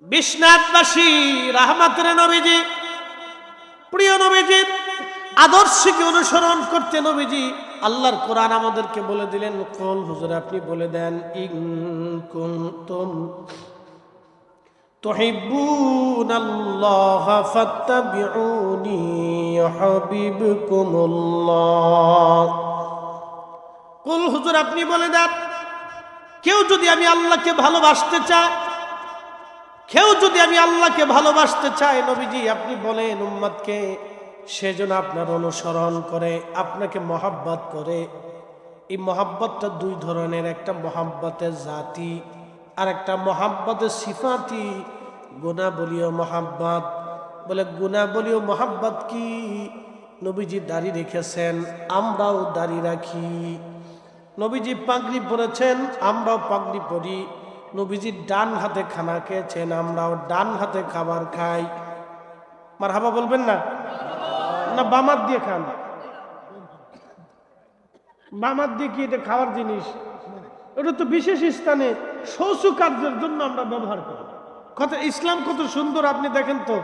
বিশ্বনাথবাসী রাহমাতের নবীজি, প্রিয় নবীজির আদর্শকে অনুসরণ করতে নবীজি আল্লাহর কোরআন আমাদেরকে বলে দিলেন, কুল হুজুর আপনি বলে দেন, ইন কুনতুম তুহিব্বুনাল্লাহ ফাত্তাবিউনি ইউহিব্বুকুমুল্লাহ। কুল হুজুর আপনি বলে দেন, কেউ যদি আমি আল্লাহকে ভালোবাসতে চায়, কেউ যদি আমি আল্লাহকে ভালোবাসতে চায়, নবীজি আপনি বলেন উম্মতকে সেজন্য আপনার অনুসরণ করে, আপনাকে মহাব্বত করে। এই মহাব্বতটা দুই ধরনের, একটা মহাব্বতের জাতি আর একটা মহাব্বতের সিফাতি, গুণাবলীয় মহাব্বত। বলে গুণাবলীয় মহাব্বত কি? নবীজি দাড়ি রেখেছেন, আমরাও দাড়ি রাখি। নবীজি পাগড়ি পরেছেন, আমরাও পাগড়ি পরি। নবীজি ডান হাতে খানা খেয়েছেন, আমরাও ডান হাতে খাবার খাই। মারহাবা বলবেন না? না বাম হাত দিয়ে খান? বাম হাত দিয়ে কি এটা খাওয়ার জিনিস? ওটা তো বিশেষ স্থানে শৌচ কার্যের জন্য আমরা ব্যবহার করি। কথা ইসলাম কত সুন্দর আপনি দেখেন তো।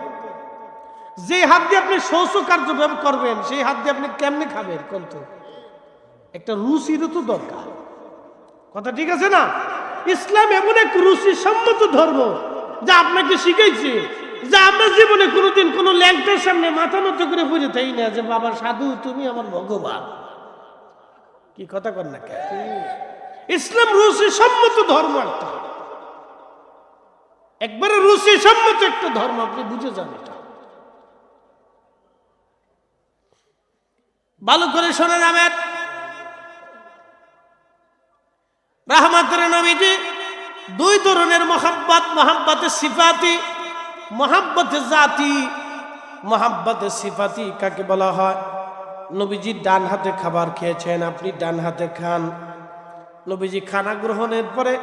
যে হাত দিয়ে আপনি শৌচ কার্য ব্যবহার করবেন, সেই হাত দিয়ে আপনি কেমনে খাবেন? কিন্তু একটা রুচিরও তো দরকার। কথা ঠিক আছে না? ইসলাম এমন এক রুচি সম্মত ধর্ম যা আপনাকে শিখাইছে, যা আমরা জীবনে কোনোদিন কোনো ল্যাংটার সামনে মাথা নত করে পড়ে থাকি না যে বাবা সাধু তুমি আমার ভগবান। কি কথা কর না কেন? ইসলাম রুচি সম্মত ধর্ম, একটা একবারে রুচি সম্মত একটা ধর্ম, আপনি বুঝে যান এটা। ভালো করে শুনে যাবেন, রাহমাতের নবীজি দুই ধরনের মহাব্বত, মহাব্বতে সিফাতি, মহাব্বতে জাতি। মহাব্বতে সিফাতি কাকে বলা হয়? নবীজি ডান হাতে খাবার খেয়েছেন, আপনি ডান হাতে খান। নবীজি খানা গ্রহণের পরে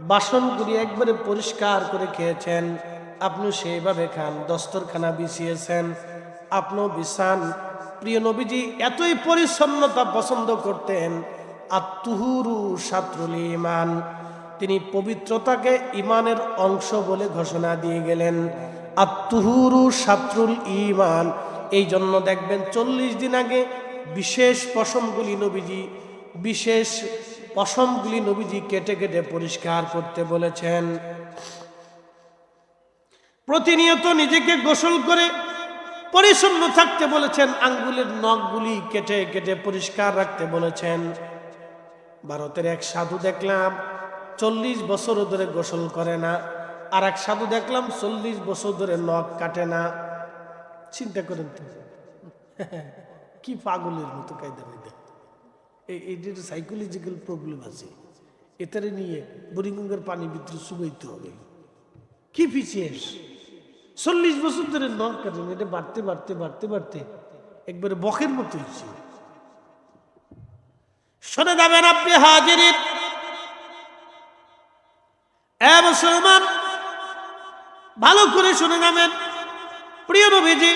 বাসনগুলি একবারে পরিষ্কার করে খেয়েছেন, আপনিও সেইভাবে খান। দস্তরখানা বিছিয়েছেন, আপনিও বিছান। প্রিয় নবীজি এতই পরিচ্ছন্নতা পছন্দ করতেন। আত-তুহুরু শাত্রুল ঈমান, তিনি পবিত্রতাকে ইমানের অংশ বলে ঘোষণা দিয়ে গেলেন। আত-তুহুরু শাত্রুল ঈমান। এই জন্য দেখবেন 40 দিন আগে বিশেষ পশমগুলি নবীজি কেটে কেটে পরিষ্কার করতে বলেছেন। প্রতিনিয়ত নিজেকে গোসল করে পরিচ্ছন্ন থাকতে বলেছেন। আঙ্গুলের নখগুলি কেটে কেটে পরিষ্কার রাখতে বলেছেন। ভারতের এক সাধু দেখলাম 40 বছর ধরে গোসল করে না, আর এক সাধু দেখলাম 40 বছর ধরে নখ কাটে না। চিন্তা করেন তো, কি পাগলের মতো কায়দা কায়দা। এইটার সাইকোলজিক্যাল প্রবলেম আছে, এটারে নিয়ে বুড়িগঙ্গার পানি ভিতরে চুবাইতে হবে। কি পিছিয়ে 40 বছর ধরে নখ কাটেন, এটা বাড়তে বাড়তে বাড়তে বাড়তে একবারে বকের মতো হচ্ছে। শুনে যাবেন আপনি হাজিরিন, এ মুসলমান ভালো করে শুনে যাবেন। প্রিয় নবীজি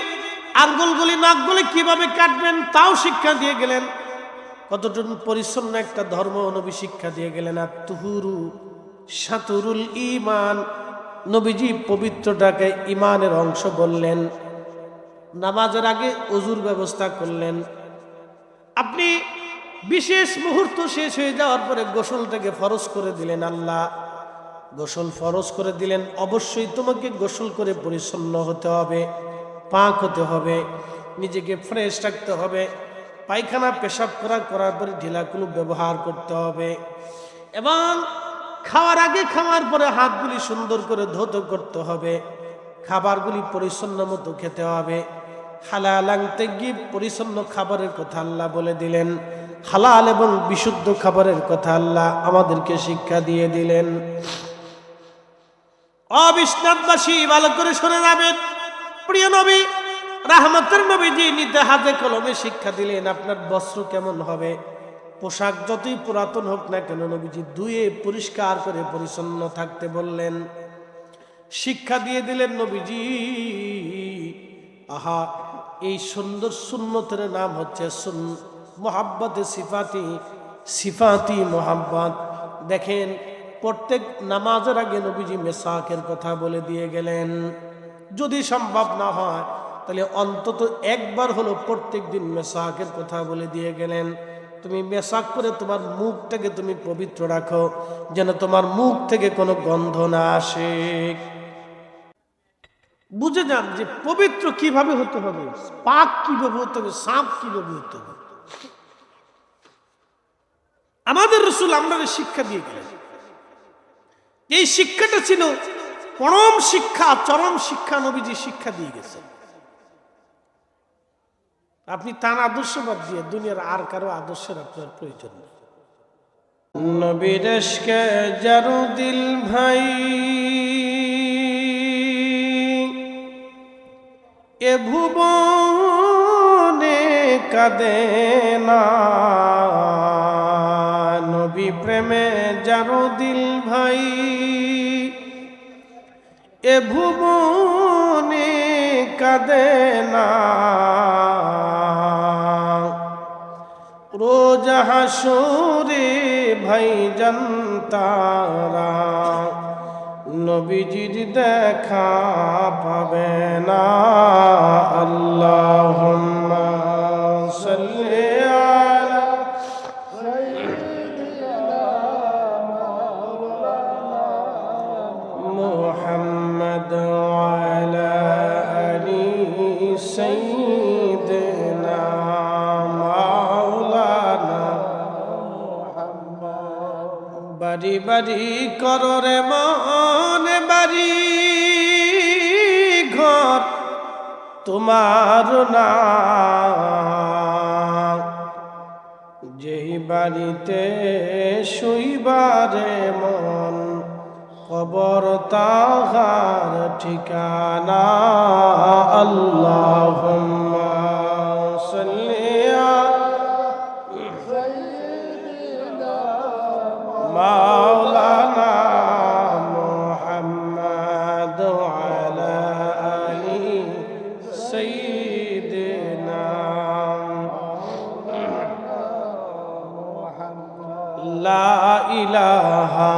আঙ্গুলগুলি নখগুলি কিভাবে কাটবেন তাও শিক্ষা দিয়ে গেলেন। কতটুকু পরিচ্ছন্ন একটা ধর্ম নবী শিক্ষা দিয়ে গেলেন। আত-তুহুরু শাতুরুল ঈমান, নবীজি পবিত্রটাকে ইমানের অংশ বললেন। নামাজের আগে ওযুর ব্যবস্থা করলেন। আপনি বিশেষ মুহূর্ত শেষ হয়ে যাওয়ার পরে গোসলটাকে ফরজ করে দিলেন। আল্লাহ গোসল ফরজ করে দিলেন, অবশ্যই তোমাকে গোসল করে পরিচ্ছন্ন হতে হবে, পাক হতে হবে, নিজেকে ফ্রেশ রাখতে হবে। পায়খানা পেশাব করার পরে ঢিলাকুলু ব্যবহার করতে হবে, এবং খাওয়ার আগে খাওয়ার পরে হাতগুলি সুন্দর করে ধৌত করতে হবে। খাবারগুলি পরিচ্ছন্ন মতো খেতে হবে। হালালাং তাইয়্যিব, পরিচ্ছন্ন খাবারের কথা আল্লাহ বলে দিলেন। হালাল এবং বিশুদ্ধ খাবারের কথা আল্লাহ আমাদেরকে শিক্ষা দিয়ে দিলেন। অবিশ্বাসবাসী ভালো করে শুনে যাবেন, প্রিয় নবী রাহমাতের নবীজি নিতে হাতে কলমে শিক্ষা দিলেন। আপনার বস্ত্র কেমন হবে, পোশাক যতই পুরাতন হোক না কেন, নবীজি ধুয়ে পরিষ্কার করে পরিচ্ছন্ন থাকতে বললেন, শিক্ষা দিয়ে দিলেন নবীজি। আহা, এই সুন্দর সুন্নতের নাম হচ্ছে মুহাব্বতে সিফাতি, সিফাতি মুহাব্বত। দেখেন প্রত্যেক নামাজের আগে নবীজি মেসাকের কথা বলে দিয়ে গেলেন। যদি সম্ভব না হয় তাহলে অন্তত একবার হলো প্রত্যেক দিন মেসাকের কথা বলে দিয়ে গেলেন। তুমি মেসাক করে তোমার মুখটাকে তুমি পবিত্র রাখো, যেন তোমার মুখ থেকে কোনো গন্ধ না আসে। বুঝে যান যে পবিত্র কিভাবে হতে হবে, পাক কিভাবে হতে হবে, সাফ কিভাবে হতে হবে। আমাদের রাসূল আমাদের শিক্ষা দিয়ে গেলেন। এই শিক্ষাটা ছিল পরম শিক্ষা, চরম শিক্ষা। নবীজি শিক্ষা দিয়ে গেছেন। আপনি তার আদর্শ বাদ দিয়ে দুনিয়ার আর কারো আদর্শের আপনার প্রয়োজন নেই। নবীর ইশকে জারু দিল ভাই, এ ভুবনে কাঁদে না। নবী প্রেমে জারু দিল ভাই, এ ভুবনে কাঁদে না। রোজ হাসরে ভাই জানতারা, নবীজির দেখা পাবে না। আল্লাহুম্মা সাল্লি আলা সাইয়্যিদিনা মাওলানা মুহাম্মদ ওয়া আলা আলি সাইয়্যিদিনা মাওলানা মুহাম্মদ। বাড়ি বাড়ি করো রে মন, বাড়ি ঘর তোমার না। যেই বাড়িতে শুইবারে মন, কবর তাহার ঠিকানা। আল্লাহুম্মা সাল্লি আলা সাইয়্যিদিনা মাওলানা মুহাম্মদ ওয়া আলা আলি সাইয়্যিদিনা মুহাম্মদ। লা ইলাহা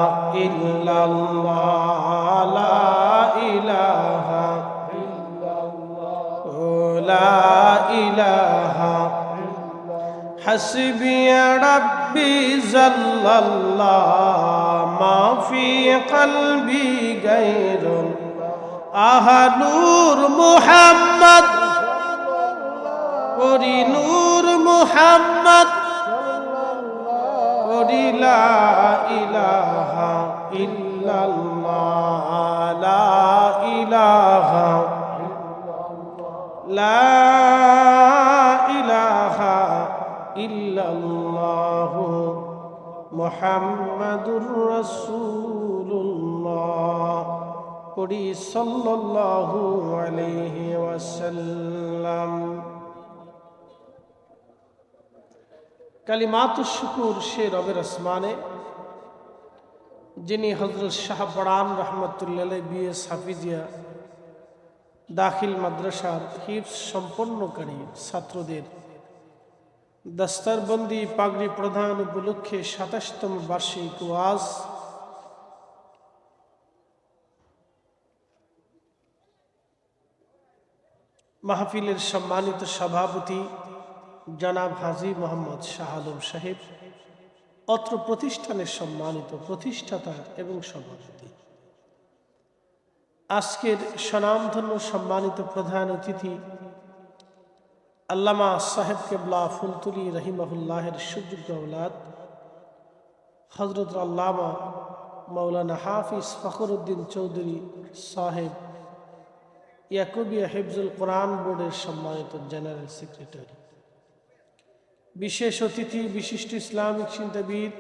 ইল্লাল্লাহ, লা ইলাহা ইল্লাল্লাহ, লা ইলাহা হাসবি রাব্বি জাল্লাল্লাহ, মা ফি কলবি গায়রুল আহানুর মুহাম্মদ, ওরি নূর মুহাম্মদ, ওরি লা ইলাহা ইল্লাল্লাহ, লা ইলাহা লা ইলাহা ইল্লাল্লাহু মুহাম্মাদুর রাসূলুল্লাহ। পড়ি সাল্লাল্লাহু আলাইহি ওয়াসাল্লাম। কালিমাতুশ শুকুর সে রবের আসমানে, যিনি হযরত শাহ পরান রহমতুল্লাহ বিএস হাফিজিয়া দাখিল মাদ্রাসার হিফজ সম্পন্নকারী ছাত্রদের দস্তরবন্দি পাগড়ি প্রদান উপলক্ষে ২৭তম বার্ষিক ওয়াজ মাহফিলের সম্মানিত সভাপতি জনাব হাজী মোহাম্মদ শাহ আলম সাহেব, অত্র প্রতিষ্ঠানের সম্মানিত প্রতিষ্ঠাতা এবং সভাপতি, আজকের স্বনামধন্য সম্মানিত প্রধান অতিথি আল্লামা সাহেব কেবলা ফুলতুলি রহিমাহুল্লাহের সুযোগ্য औलाद হযরত আল্লামা মাওলানা হাফিজ ফখরুদ্দিন চৌধুরী সাহেব, ইয়াকুবিয়া হিফজুল কোরআন বোর্ডের সম্মানিত জেনারেল সেক্রেটারি, বিশেষ অতিথি বিশিষ্ট ইসলামিক চিন্তাবিদ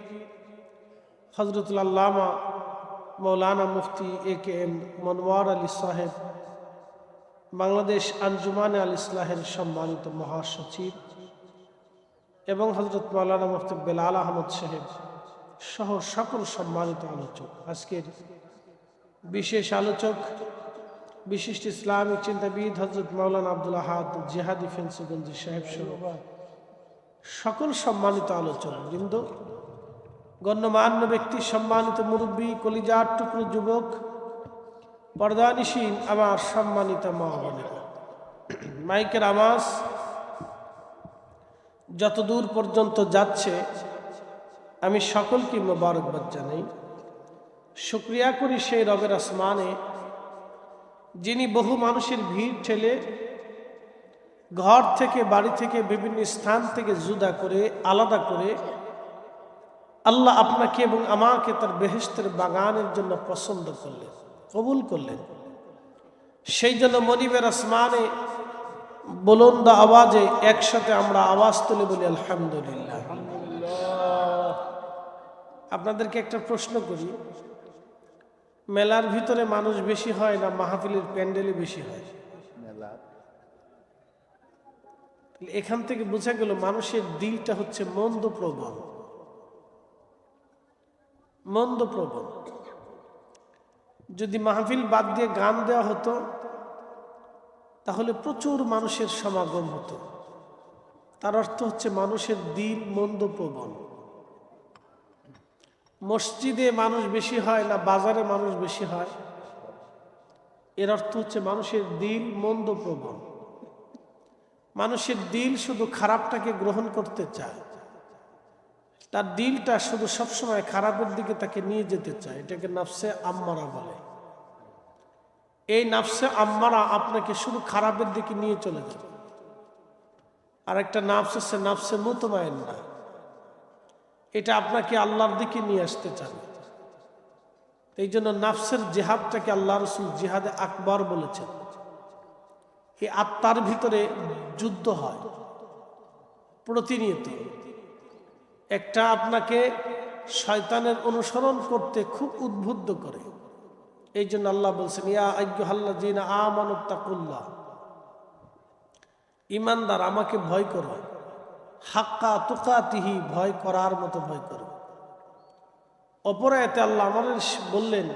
হযরত আল্লামা মৌলানা মুফতি AKM মনোয়ার আলী সাহেব, বাংলাদেশ আঞ্জুমানে আল ইসলাহের সম্মানিত মহাসচিব, এবং হযরত মৌলানা মুফতি বেলাল আহমদ সাহেব সহ সকল সম্মানিত আলোচক। আজকের বিশেষ আলোচক বিশিষ্ট ইসলামিক চিন্তাবিদ হযরত মৌলানা আব্দুল আহাদ জিহাদি ফেন্সগঞ্জি সাহেব সহ সকল সম্মানিত আলোচক বৃন্দ, গণ্যমান্য ব্যক্তি, সম্মানিত মুরব্বী, কলিজার টুকরো যুবক, পর্দানিসীন আমার সম্মানিত মা বোনেরা, মাইকের আওয়াজ যতদূর পর্যন্ত যাচ্ছে আমি সকলকে মোবারকবাদ জানাই। শুকরিয়া করি সেই রবের আসমানে, যিনি বহু মানুষের ভিড় ঠেলে ঘর থেকে, বাড়ি থেকে, বিভিন্ন স্থান থেকে জুদা করে, আলাদা করে আল্লাহ আপনাকে এবং আমাকে তার বেহেশতের বাগানের জন্য পছন্দ করলেন, কবুল করলেন। সেই জন্য মনিবের আসমানে বুলন্দ আওয়াজে একসাথে আমরা আওয়াজ তুলে বলি আলহামদুলিল্লাহ। আপনাদেরকে একটা প্রশ্ন করি, মেলার ভিতরে মানুষ বেশি হয় না মাহফিলের প্যান্ডেলে বেশি হয়? এখান থেকে বোঝা গেল মানুষের দিলটা হচ্ছে মন্দপ্রবণ। যদি মাহফিল বাদ দিয়ে গান দেওয়া হতো তাহলে প্রচুর মানুষের সমাগম হতো। তার অর্থ হচ্ছে মানুষের দিল মন্দপ্রবণ। মসজিদে মানুষ বেশি হয় না বাজারে মানুষ বেশি হয়? এর অর্থ হচ্ছে মানুষের দিল মন্দপ্রবণ। মানুষের দিল শুধু খারাপটাকে গ্রহণ করতে চায়, তার দিলটা শুধু সবসময় খারাপের দিকে তাকে নিয়ে যেতে চায়। এটাকে নাফসে আম্মারা বলে। এই নাফসে আম্মারা আপনাকে শুধু খারাপের দিকে নিয়ে চলে যাবে। আর একটা নাফস আছে নাফসে মুতমাইন্না, এটা আপনাকে আল্লাহর দিকে নিয়ে আসতে চায়। এই জন্য নাফসের জিহাদটাকে আল্লাহ রাসূল জিহাদে আকবর বলেছেন। এই আত্মার ভিতরে যুদ্ধ হয় প্রতিনিয়ত। একটা আপনাকে শয়তানের অনুসরণ করতে খুব উদ্বুদ্ধ করে। এই জন্য আল্লাহ বলছেন, ইয়া আইয়ুহাল্লাযীনা আমানুত্তাকুল্লাহ, ঈমানদার আমাকে ভয় করো, হাক্কা তুকাতিহি, ভয় করার মতো ভয় করো। অপর আয়াতে আল্লাহ আমাদের বললেন,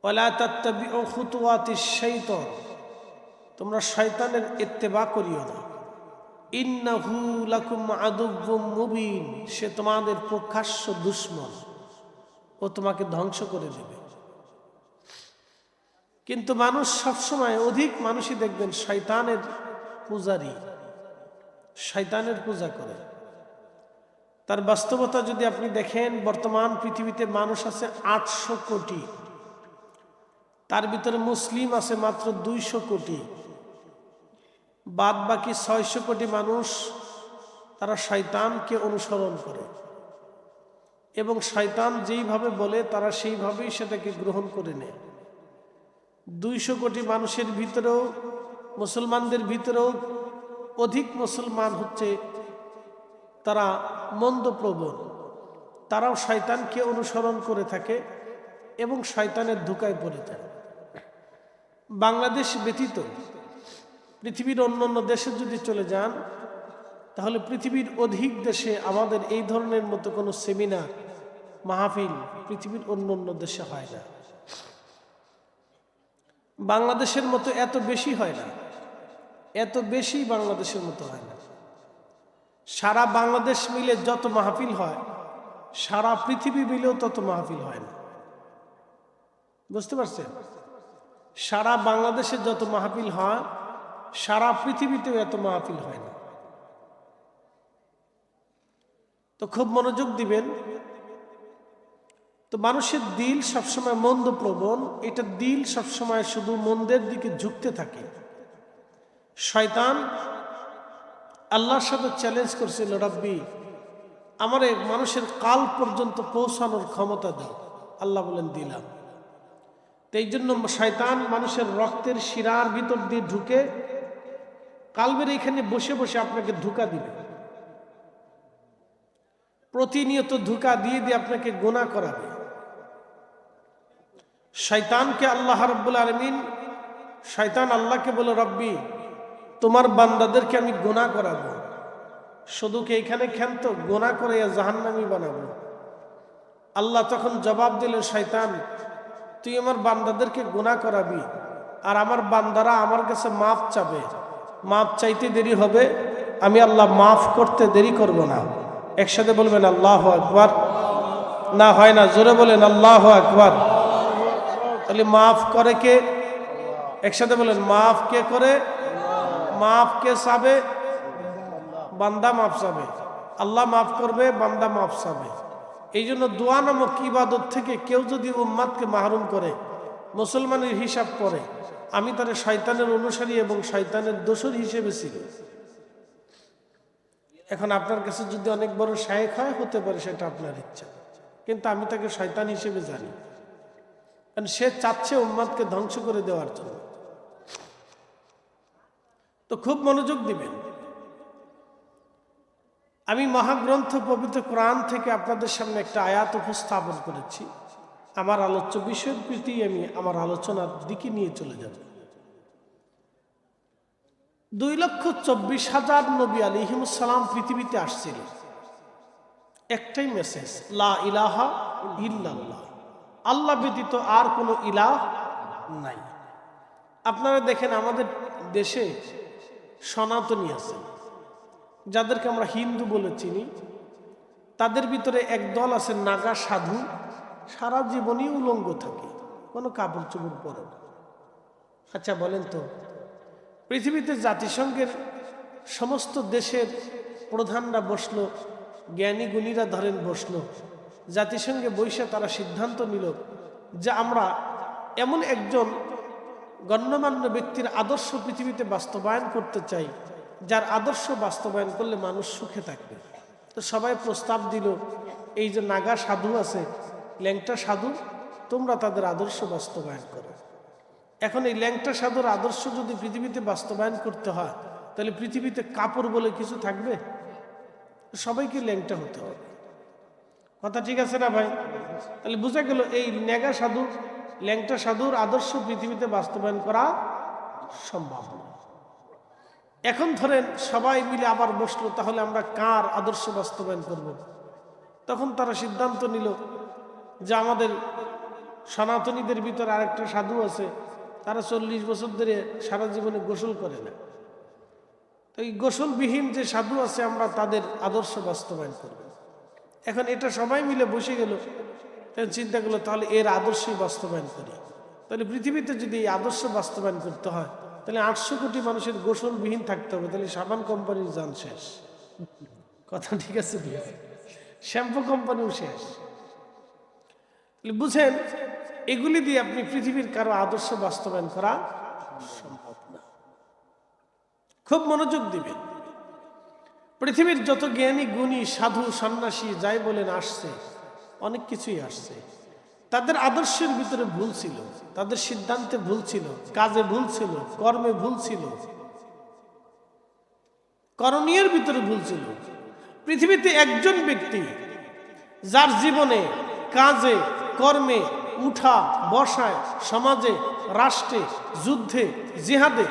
ওয়ালা তাত্তাবিউ খুতুওয়াতিশ শাইতান, তোমরা শয়তানের ইত্তেবা করিও না। ইন্নাহু লাকুম আদুউম মুবিন, সে তোমাদের প্রকাশ্য দুশমন, ও তোমাকে ধ্বংস করে দেবে। কিন্তু মানুষ সবসময়, অধিক মানুষই দেখবেন শয়তানের পূজারী, শয়তানের পূজা করে। তার বাস্তবতা যদি আপনি দেখেন, বর্তমান পৃথিবীতে মানুষ আছে 800 কোটি, তার ভিতরে মুসলিম আছে মাত্র 200 কোটি। বাদ বাকি 600 কোটি মানুষ তারা শয়তানকে অনুসরণ করে এবং শয়তান যেইভাবে বলে তারা সেইভাবেই সেটাকে গ্রহণ করে নেয়। 200 কোটি মানুষের ভিতরেও, মুসলমানদের ভিতরেও অধিক মুসলমান হচ্ছে তারা মন্দপ্রবণ। তারাও শয়তানকে অনুসরণ করে থাকে এবং শয়তানের ধোঁকায় পড়ে যায়। বাংলাদেশ ব্যতীত পৃথিবীর অন্যান্য দেশে যদি চলে যান, তাহলে পৃথিবীর অধিক দেশে আমাদের এই ধরনের মতো কোনো সেমিনার, মাহফিল পৃথিবীর অন্যান্য দেশে হয় না। বাংলাদেশের মতো এত বেশি হয় না, এত বেশি বাংলাদেশের মতো হয় না। সারা বাংলাদেশ মিলে যত মাহফিল হয়, সারা পৃথিবী মিলেও তত মাহফিল হয় না। বুঝতে পারছেন? সারা বাংলাদেশে যত মাহফিল হয়, সারা পৃথিবীতেও এত মাহফিল হয় না। তো খুব মনোযোগ দিবেন। তো মানুষের দিল সবসময় মন্দপ্রবণ, এটা দিল সবসময় শুধু মন্দের দিকে ঝুঁকতে থাকে। শয়তান আল্লাহর সাথে চ্যালেঞ্জ করছিল, রব্বি আমারে মানুষের কাল পর্যন্ত পৌঁছানোর ক্ষমতা দাও। আল্লাহ বলেন দিলাম। তো এই জন্য শয়তান মানুষের রক্তের শিরার ভিতর দিয়ে ঢুকে কালবের এখানে বসে বসে আপনাকে ধোঁকা দিবে। প্রতিনিয়ত ধোঁকা দিয়ে দিয়ে আপনাকে গুনাহ করাবে। শয়তানকে আল্লাহ রাব্বুল আলামিন, শয়তান আল্লাহকে বলে, রব্বি তোমার বান্দাদেরকে আমি গুনাহ করাবো, শুধু কি এখানে ক্ষান্ত গুনাহ করে জাহান্নামী বানাবো। আল্লাহ তখন জবাব দিলেন, শয়তান তুই আমার বান্দাদেরকে গুনাহ করাবি, আর আমার বান্দারা আমার কাছে মাফ চাবে। মাফ চাইতে দেরি হবে, আমি আল্লাহ মাফ করতে দেরি করব না। একসাথে বলবেন আল্লাহু আকবার। না হয় না, জোরে বলেন আল্লাহু আকবার। তাহলে মাফ করে কে? একসাথে বলেন, মাফ কে করে? মাফ কে চাবে? বান্দা মাফ চাবে। আল্লাহ মাফ করবে, বান্দা মাফ চাবে। এই জন্য দোয়া নামক ইবাদত থেকে কেউ যদি উম্মাদকে মাহরুম করে, মুসলমানের হিসাব করে, আমি তার শয়তানের অনুসারী এবং শয়তানের দোসর হিসেবে ছিলাম। এখন আপনার কাছে যদি অনেক বড় শায়েখ হয়, হতে পারে, সেটা আপনার ইচ্ছা, কিন্তু আমি তাকে শয়তান হিসেবে জানি, কারণ সে চাচ্ছে উম্মাদকে ধ্বংস করে দেওয়ার জন্য। তো খুব মনোযোগ দিবেন। আমি মহাগ্রন্থ পবিত্র কোরআন থেকে আপনাদের সামনে একটা আয়াত উপস্থাপন করেছি। আমার আলোচ্য বিষয়ের প্রতি আমি আমার আলোচনার দিকে নিয়ে চলে যাব। 2,24,000 নবী আলাইহিমুস সালাম পৃথিবীতে আসছিল, একটাই মেসেজ, লা ইলাহা ইল্লাল্লাহ, আল্লাহ ব্যতীত আর কোনো ইলাহ নাই। আপনারা দেখেন আমাদের দেশে সনাতনী আছে, যাদেরকে আমরা হিন্দু বলে চিনি। তাদের ভিতরে এক দল আছে নাগা সাধু, সারা জীবনই উলঙ্গ থাকে, কোনো কাপড় চোপড় পরে না। আচ্ছা বলেন তো, পৃথিবীতে জাতিসংঘের সমস্ত দেশের প্রধানরা বসলো, জ্ঞানী গুণীরা ধরেন বসলো, জাতিসংঘে বসে তারা সিদ্ধান্ত নিল যে আমরা এমন একজন গণ্যমান্য ব্যক্তির আদর্শ পৃথিবীতে বাস্তবায়ন করতে চাই, যার আদর্শ বাস্তবায়ন করলে মানুষ সুখে থাকবে। তো সবাই প্রস্তাব দিল, এই যে নাগা সাধু আছে, ল্যাংটা সাধু, তোমরা তাদের আদর্শ বাস্তবায়ন করো। এখন এই ল্যাংটা সাধুর আদর্শ যদি পৃথিবীতে বাস্তবায়ন করতে হয়, তাহলে পৃথিবীতে কাপড় বলে কিছু থাকবে? সবাইকে ল্যাংটা হতে হবে। কথা ঠিক আছে না ভাই? তাহলে বোঝা গেল এই নেগা সাধু, ল্যাংটা সাধুর আদর্শ পৃথিবীতে বাস্তবায়ন করা সম্ভব না। এখন ধরেন সবাই মিলে আবার বসলো, তাহলে আমরা কার আদর্শ বাস্তবায়ন করব? তখন তারা সিদ্ধান্ত নিল যে আমাদের সনাতনীদের ভিতর আরেকটা সাধু আছে, তারা 40 বছর ধরে সারা জীবনে গোসল করে না। তো এই গোসলবিহীন যে সাধু আছে, আমরা তাদের আদর্শ বাস্তবায়ন করব। এখন এটা সবাই মিলে বসে গেল, তখন চিন্তা করলো তাহলে এর আদর্শই বাস্তবায়ন করি। তাহলে পৃথিবীতে যদি এই আদর্শ বাস্তবায়ন করতে হয়, তাহলে 800 কোটি মানুষের গোসলবিহীন থাকতে হবে, তাহলে সাবান কোম্পানির যান শেষ। কথা ঠিক আছে? শ্যাম্পু কোম্পানিও শেষ। বুঝেন, এগুলি দিয়ে আপনি পৃথিবীর কারো আদর্শ বাস্তবায়ন করা সম্ভব না। খুব মনোযোগ দিবেন। পৃথিবীর যত জ্ঞানী গুণী সাধু সন্ন্যাসী যাই বলেন আসছে, অনেক কিছুই আসছে, তাদের আদর্শের ভিতরে ভুল ছিল, তাদের সিদ্ধান্তে ভুল ছিল, কাজে ভুল ছিল, কর্মে ভুল ছিল, করণীয়ের ভিতরে ভুল ছিল। পৃথিবীতে একজন ব্যক্তি যার জীবনে, কাজে, কর্মে, উঠা বসায়, সমাজে, রাষ্ট্রে, যুদ্ধে, জিহাদে,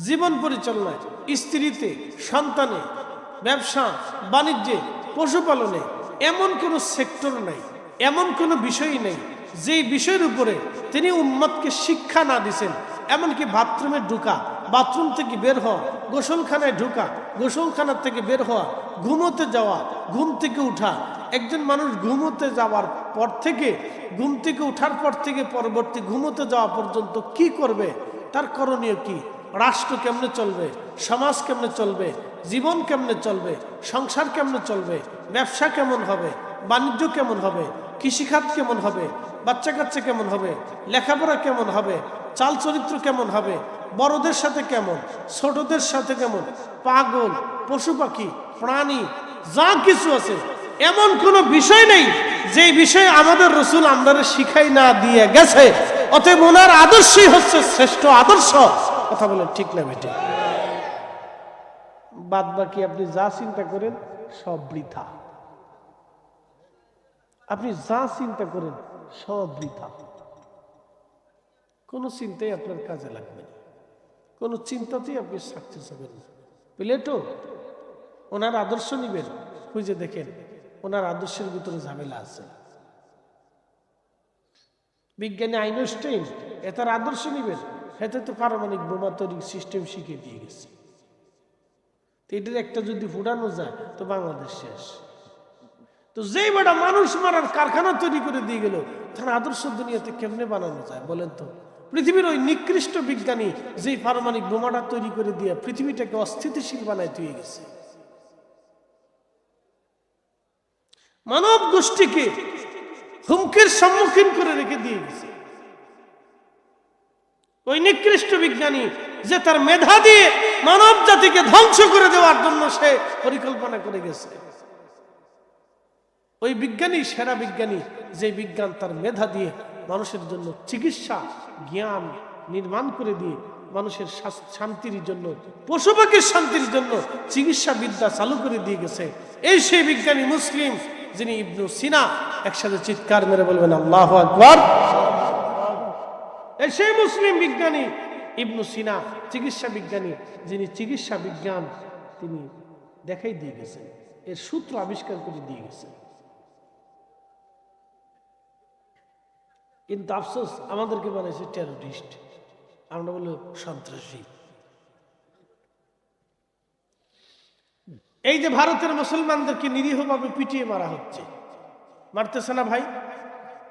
জীবন পরিচালনায়, স্ত্রীতে, সন্তানে, ব্যবসা বাণিজ্যে, পশুপালনে, এমন কোনো সেক্টর নাই, এমন কোনো বিষয়ই নেই যেই বিষয়ের উপরে তিনি উম্মতকে শিক্ষা না দিয়েছেন। এমনকি বাথরুমে ঢুকা, বাথরুম থেকে বের হওয়া, গোসলখানায় ঢুকা, গোসলখানার থেকে বের হওয়া, ঘুমোতে যাওয়া, ঘুম থেকে উঠা। একজন মানুষ ঘুমোতে যাওয়ার পর থেকে, ঘুম থেকে উঠার পর থেকে পরবর্তী ঘুমোতে যাওয়া পর্যন্ত কি করবে, তার করণীয় কি, রাষ্ট্র কেমনে চলবে, সমাজ কেমনে চলবে, জীবন কেমনে চলবে, সংসার কেমনে চলবে, ব্যবসা কেমন হবে, বাণিজ্য কেমন হবে, কৃষিখাত কেমন হবে, বাচ্চা কাচ্চা কেমন হবে, লেখাপড়া কেমন হবে, চাল চরিত্র কেমন হবে, বড়দের সাথে কেমন, ছোটদের সাথে কেমন, পাগল, পশু পাখি, প্রাণী, যা কিছু আছে, এমন কোনো বিষয় নেই যে বিষয়ে আমাদের রসুল আমাদের শিখাই না দিয়ে গেছে। অতএব ওনার আদর্শই হচ্ছে শ্রেষ্ঠ আদর্শ। কথা বলেন ঠিক না বেটে? বাদ বাকি আপনি যা চিন্তা করেন সব বৃথা। আপনি যা চিন্তা করেন সব বৃথা। কোনো চিন্তাই আপনার কাজে লাগবে না, কোনো চিন্তাতেই আপনি সাকসেস হবেন না। প্লেটো, ওনার আদর্শ নিবেন, খুঁজে দেখেন ওনার আদর্শের ভিতরে ঝামেলা আছে। বিজ্ঞানী আইনস্টাইন, এটার আদর্শ নিবেন, এতে তো পারমাণবিক বোমা তৈরির সিস্টেম শিখিয়ে দিয়ে গেছে। তো এটার একটা যদি ফুটানো যায় তো বাংলাদেশ শেষ। তো যেই বেটা মানুষ মারার কারখানা তৈরি করে দিয়ে গেল, তার আদর্শ দুনিয়াতে কেমনে বানানো যায় বলেন তো? পৃথিবীর ওই নিকৃষ্ট বিজ্ঞানী যেই পারমাণবিক বোমাটা তৈরি করে দিয়ে পৃথিবীটাকে অস্থিতিশীল বানায় তুই গেছে, মানব গোষ্ঠীকে হুমকির সম্মুখীন করে রেখে দিয়ে গেছে। ওই নিকৃষ্ট বিজ্ঞানী যে তার মেধা দিয়ে মানব জাতিকে ধ্বংস করে দেওয়ার জন্য সে পরিকল্পনা করে গেছে, ওই বিজ্ঞানী সেরা বিজ্ঞানী যে বিজ্ঞান তার মেধা দিয়ে মানুষের জন্য চিকিৎসা জ্ঞান নির্মাণ করে দিয়ে মানুষের শান্তির জন্য, পশু পাখির শান্তির জন্য চিকিৎসা বিদ্যা চালু করে দিয়ে গেছে, এই সেই বিজ্ঞানী মুসলিম যিনি ইবনু সিনা। একসাথে চিৎকার মেরে বলবেন আল্লাহু আকবার। এই সেই মুসলিম বিজ্ঞানী ইবনু সিনা, চিকিৎসা বিজ্ঞানী, যিনি চিকিৎসা বিজ্ঞান তিনি দেখাই দিয়ে গেছেন, এর সূত্র আবিষ্কার করে দিয়ে গেছেন। কিন্তু আফসোস আমাদেরকে বানাইছে টেররিস্ট, আমরা বলি সন্ত্রাসী। এই যে ভারতের মুসলমানদেরকে নিরীহভাবে পিটিয়ে মারা হচ্ছে, মারতেছে না ভাই?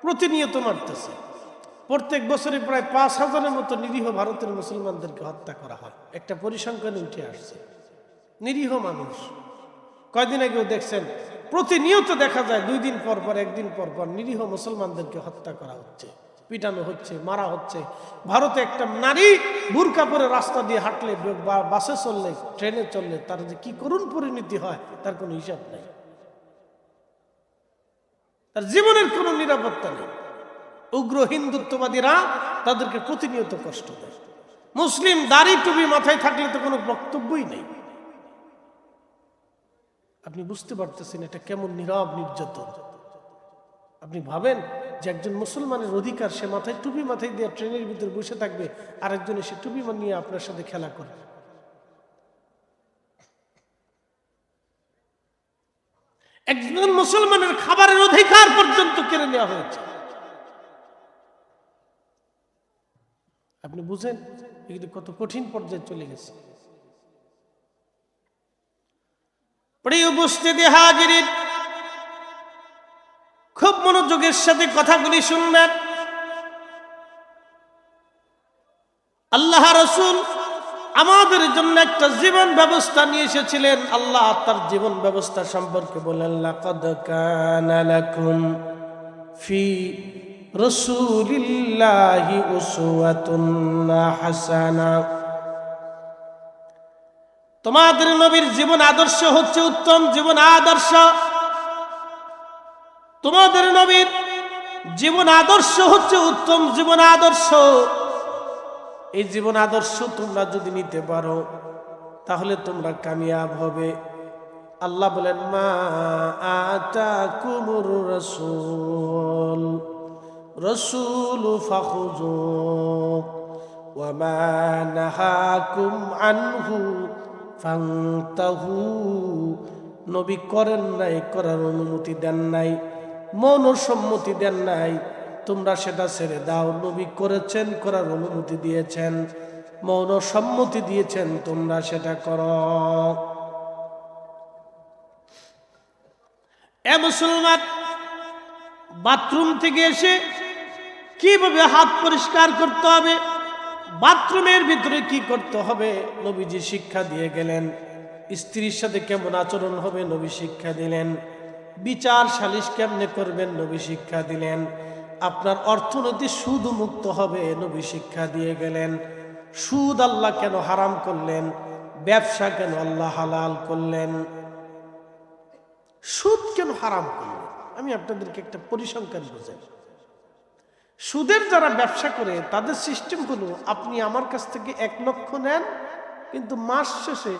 প্রতিনিয়ত মারতেছে। প্রত্যেক বছরে প্রায় ৫,০০০-এর মতো নিরীহ ভারতের মুসলমানদেরকে হত্যা করা হয়। একটা পরিসংখ্যানে উঠে আসছে, নিরীহ মানুষ। কয়দিন আগেও দেখছেন, প্রতিনিয়ত দেখা যায় ২ দিন পর পর, ১ দিন পর পর নিরীহ মুসলমানদেরকে হত্যা করা হচ্ছে, পিটানো হচ্ছে, মারা হচ্ছে। ভারতে একটা নারী বুরকা পরে রাস্তা দিয়ে হাঁটলে, বাসে চললে, ট্রেনে চললে তার যে কি করুণ পরিণতি হয় তার কোনো হিসাব নাই, তার জীবনের কোনো নিরাপত্তা নেই। উগ্র হিন্দুত্ববাদীরা তাদেরকে প্রতিনিয়ত কষ্ট দেয়। মুসলিম দাড়ি টুপি মাথায় থাকলে তো কোনো বক্তব্যই নেই। আপনি বুঝতে পারতেছেন এটা কেমন নীরব নির্যাতন। আপনি ভাবেন যে একজন মুসলমানের অধিকার, সে মাথায় টুপি মাথায় দিয়ে ট্রেনের ভিতরে বসে থাকবে, আরেকজন এসে টুপি নিয়ে আপনার সাথে খেলা করে। একজন মুসলমানের খাবারের অধিকার পর্যন্ত কেড়ে নেওয়া হয়েছে। আপনি বুঝেন এগুলি কত কঠিন পর্যায়ে চলে গেছে। প্রিয় উপস্থিতি হাজিরিন, খুব মনোযোগের সাথে কথাগুলি শুনবেন। আল্লাহ রাসূল আমাদের জন্য একটা জীবন ব্যবস্থা নিয়ে এসেছিলেন। আল্লাহ তার জীবন ব্যবস্থা সম্পর্কে বলেন, লাকাদ কানা লাকুম ফি রাসূলিল্লাহি উসওয়াতুন হাসানা। তোমাদের নবীর জীবন আদর্শ হচ্ছে উত্তম জীবন আদর্শ। তোমাদের নবীর জীবন আদর্শ হচ্ছে উত্তম জীবন আদর্শ। এই জীবন আদর্শ তোমরা যদি নিতে পারো তাহলে তোমরা কামিয়াব হবে। আল্লাহ বলেন, মা আতাকুমুর রাসূল ফাখুযুহু ওয়া মা নাহাকুম আনহু ফান্তাহু। নবী করেন নাই, করার অনুমতি দেন নাই, মৌন সম্মতি দেন নাই, তোমরা সেটা ছেড়ে দাও। নবী করেছেন, করার অনুমতি দিয়েছেন, মৌন সম্মতি দিয়েছেন, তোমরা সেটা করো। এ মুসলমান, বাথরুম থেকে এসে কিভাবে হাত পরিষ্কার করতে হবে, বাথরুমের ভিতরে কি করতে হবে নবীজি শিক্ষা দিয়ে গেলেন। স্ত্রীর সাথে কেমন আচরণ হবে নবী শিক্ষা দিলেন। বিচার সালিশ কেমনে করবেন নবী শিক্ষা দিলেন। আপনার অর্থনৈতিক সুদ মুক্ত হবে নবী শিক্ষা দিয়ে গেলেন। সুদ আল্লাহ কেন হারাম করলেন, ব্যবসা কেন আল্লাহ হালাল করলেন, সুদ কেন হারাম করলেন, আমি আপনাদেরকে একটা পরিসংখ্যান বোঝাই। সুদের যারা ব্যবসা করে তাদের সিস্টেম হলো, আপনি আমার কাছ থেকে 1 লক্ষ নেন, কিন্তু মাস শেষে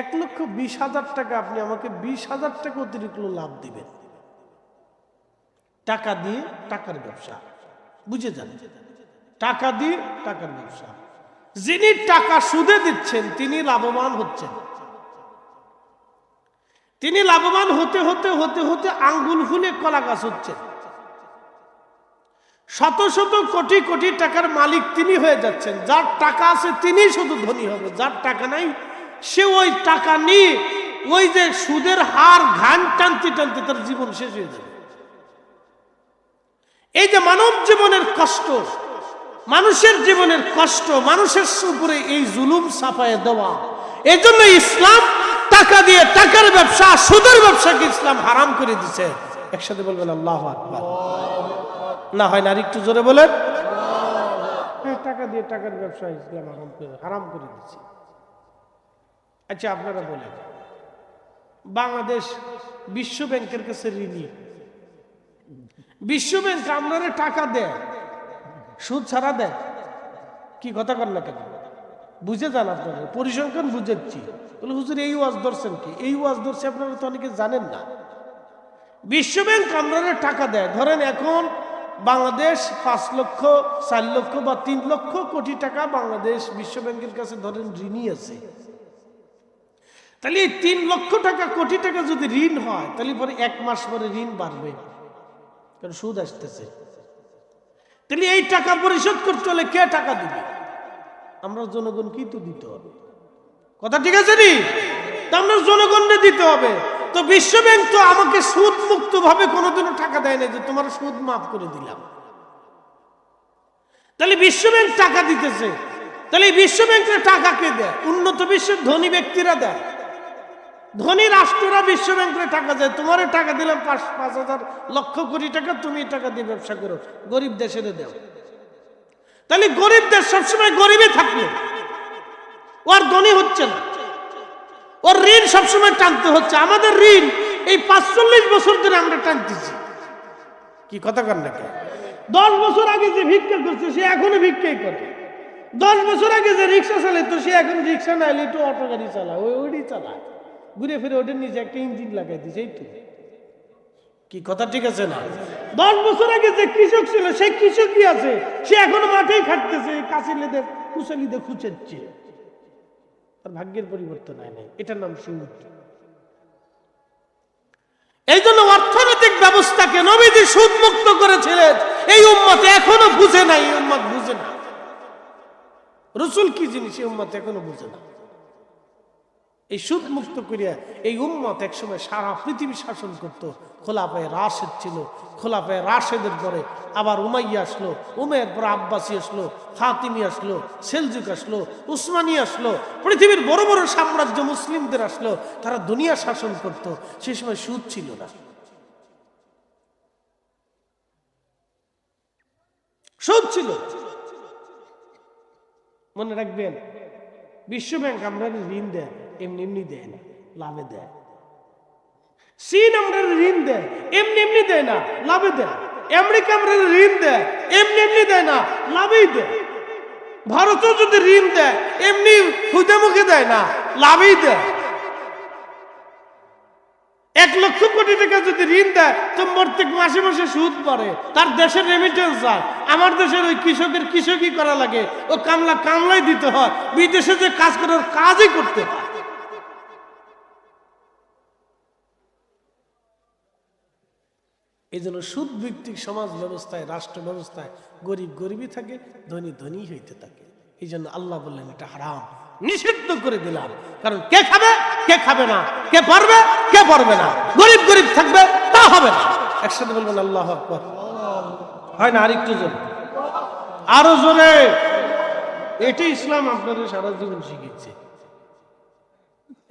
1,20,000 টাকা আপনি আমাকে 20,000 টাকা অতিরিক্ত লাভ দিবেন। টাকা দিয়ে টাকার ব্যবসা, বুঝে যান, টাকা দিয়ে টাকার ব্যবসা। যিনি টাকা সুদে দিচ্ছেন তিনি লাভবান হচ্ছেন। তিনি লাভবান হতে হতে হতে হতে আঙ্গুল ফুলে কলা গাছ হচ্ছেন। শত শত কোটি কোটি টাকার মালিক তিনি হয়ে যাচ্ছেন। যার টাকা আছে তিনি শুধু ধনী হবে, যার টাকা নাই সে ওই টাকা নিয়ে ওই যে সুদের হার ঘান টানতে টানতে তার জীবন শেষ হয়ে যাবে। এই যে মানব জীবনের কষ্ট, মানুষের জীবনের কষ্ট, মানুষের উপরে এই জুলুম চাপায় দেওয়া, এই জন্য ইসলাম টাকা দিয়ে, টাকার ব্যবসা, সুদের ব্যবসাকে ইসলাম হারাম করে দিছে। একসাথে বলবেন আল্লাহু আকবার। না হয় না, আর একটু জোরে বলেন। হ্যাঁ, টাকা দিয়ে টাকার ব্যবসা ইসলাম হারাম করে দিচ্ছে। আচ্ছা, আপনারা বলেন, বাংলাদেশ বিশ্ব ব্যাংকের কাছে ঋণী। বিশ্ব ব্যাংক আপনারা টাকা দেয়, সুদ ছাড়া দেয়। কি কথা কর না কেন? বুঝে যান আপনারা, পরিসংখ্যান বুঝেছি। বলে হুজুর এই ওয়াজ ধরছেন কি? এই ওয়াজ ধরছে আপনারা তো অনেকে জানেন না। বিশ্ব ব্যাংক আপনারা টাকা দেয়। ধরেন এখন বাংলাদেশ 5 লক্ষ, 4 লক্ষ বা 3 লক্ষ কোটি টাকা বাংলাদেশ বিশ্ব ব্যাংকের কাছে ধরেন ঋণী আছে। তাহলে এই 3 লক্ষ টাকা কোটি টাকা যদি ঋণ হয়, তাহলে পরে 1 মাস পরে ঋণ বাড়বে, কারণ সুদ আসতেছে। তাহলে এই টাকা পরিশোধ করতে হলে কে টাকা দিবে? আমরা জনগণকেই তো দিতে হবে। কথা ঠিক আছে নি? আমরা জনগণকে দিতে হবে। তো বিশ্ব ব্যাংক তো আমাকে সুদ মুক্ত ভাবে কোনোদিনও টাকা দেয় না যে তোমার সুদ মাফ করে দিলাম। তাহলে বিশ্ব ব্যাংক টাকা দিতেছে, তাহলে বিশ্ব ব্যাংকের টাকা কে দেয়? উন্নত বিশ্বের ধনী ব্যক্তিরা দেয়। ধনী রাষ্ট্ররা বিশ্ব ব্যাংকের টাকা দেয়। তোমার টাকা দিলাম 5,000 লক্ষ কোটি টাকা, তুমি টাকা দিয়ে ব্যবসা করো, গরিব দেশের দাও। তাহলে গরিব দেশ সবসময় গরিবই থাকলো, ওর ধনী হচ্ছে না, ওর ঋণ সবসময় টানতে হচ্ছে। আমাদের ঋণ এই 45 বছর ধরে আমরা টানতেছি। কি কথা কর না? 10 বছর আগে যে ভিক্ষা করছে সে এখনো ভিক্ষাই করে। 10 বছর আগে যে রিক্সা চালায় তো সে এখন রিক্সা নাইলে একটু অটো গাড়ি চালায়, ওইটাই চালায়, ঘুরে ফিরে ওদের নিজে একটা ইঞ্জিন লাগাই দিছে। এই তো কি কথা ঠিক আছে না? 10 বছর আগে যে কৃষক ছিল সেই কৃষকই আছে, সে এখনো মাঠেই খাটতেছে, কাঁচিলেদের কুচালিদের খুঁচাচ্ছে। তার ভাগ্যের পরিবর্তন হয় নাই। এটার নাম সুদ। এই জন্য অর্থনৈতিক ব্যবস্থাকে নবীজি সুদ মুক্ত করেছিলেন। এই উম্মত এখনো বুঝে নাই, এই উম্মত বুঝে না রাসূল কি জিনিস, এই উম্মত এখনো বুঝে না। এই সুদ মুক্ত করিয়া এই উম্মত একসময় সারা পৃথিবী শাসন করত। খোলাফায়ে রাশেদ ছিল, খোলাফায়ে রাশেদের পরে আবার উমাইয়া আসলো, উমাইয়ার পরে আব্বাসী আসলো, ফাতিমি আসলো, সেলজুক আসলো, উসমানী আসলো, পৃথিবীর বড় বড় সাম্রাজ্য মুসলিমদের আসলো, তারা দুনিয়া শাসন করত। সেই সময় সুদ ছিল না, সুদ ছিল। মনে রাখবেন, বিশ্ব ব্যাংক আমরা ঋণ দেয়, এমনি এমনি দেয় না, লাভে দেয়। চীন আমরা ঋণ দেয়, এমনি এমনি দেয় না, লাভে দেয়। আমেরিকা আমরা ঋণ দেয়, এমনি এমনি দেয় না, লাভেই দেয়। ভারতও যদি ঋণ দেয় এমনি হুদে মুখে দেয় না, লাভেই দেয়। 1 লক্ষ কোটি টাকা যদি ঋণ দেয় তো প্রত্যেক মাসে মাসে সুদ পড়ে, তার দেশের রেমিটেন্স যায়। আমার দেশের ওই কৃষকের কৃষকই করা লাগে, ও কামলাই দিতে হয়, বিদেশে যে কাজ করার কাজই করতে হয়। এই জন্য সুদ ভিত্তিক সমাজ ব্যবস্থায়, রাষ্ট্র ব্যবস্থায় গরিব গরিবই থাকে, ধনী ধনী হইতে থাকে। এই জন্য আল্লাহ বললেন এটা হারাম, নিষিদ্ধ করে দিলাম। কারণ কে খাবে, কে খাবে না, কে পারবে, কে পারবে না, গরিব গরিব থাকবে, তা হবে না। একসাথে বলবেন আল্লাহু আকবার। হয় না? আরেকটু জোরে, আরো জোরে। এটি ইসলাম আপনাদের সারা জীবন শিখিয়েছে।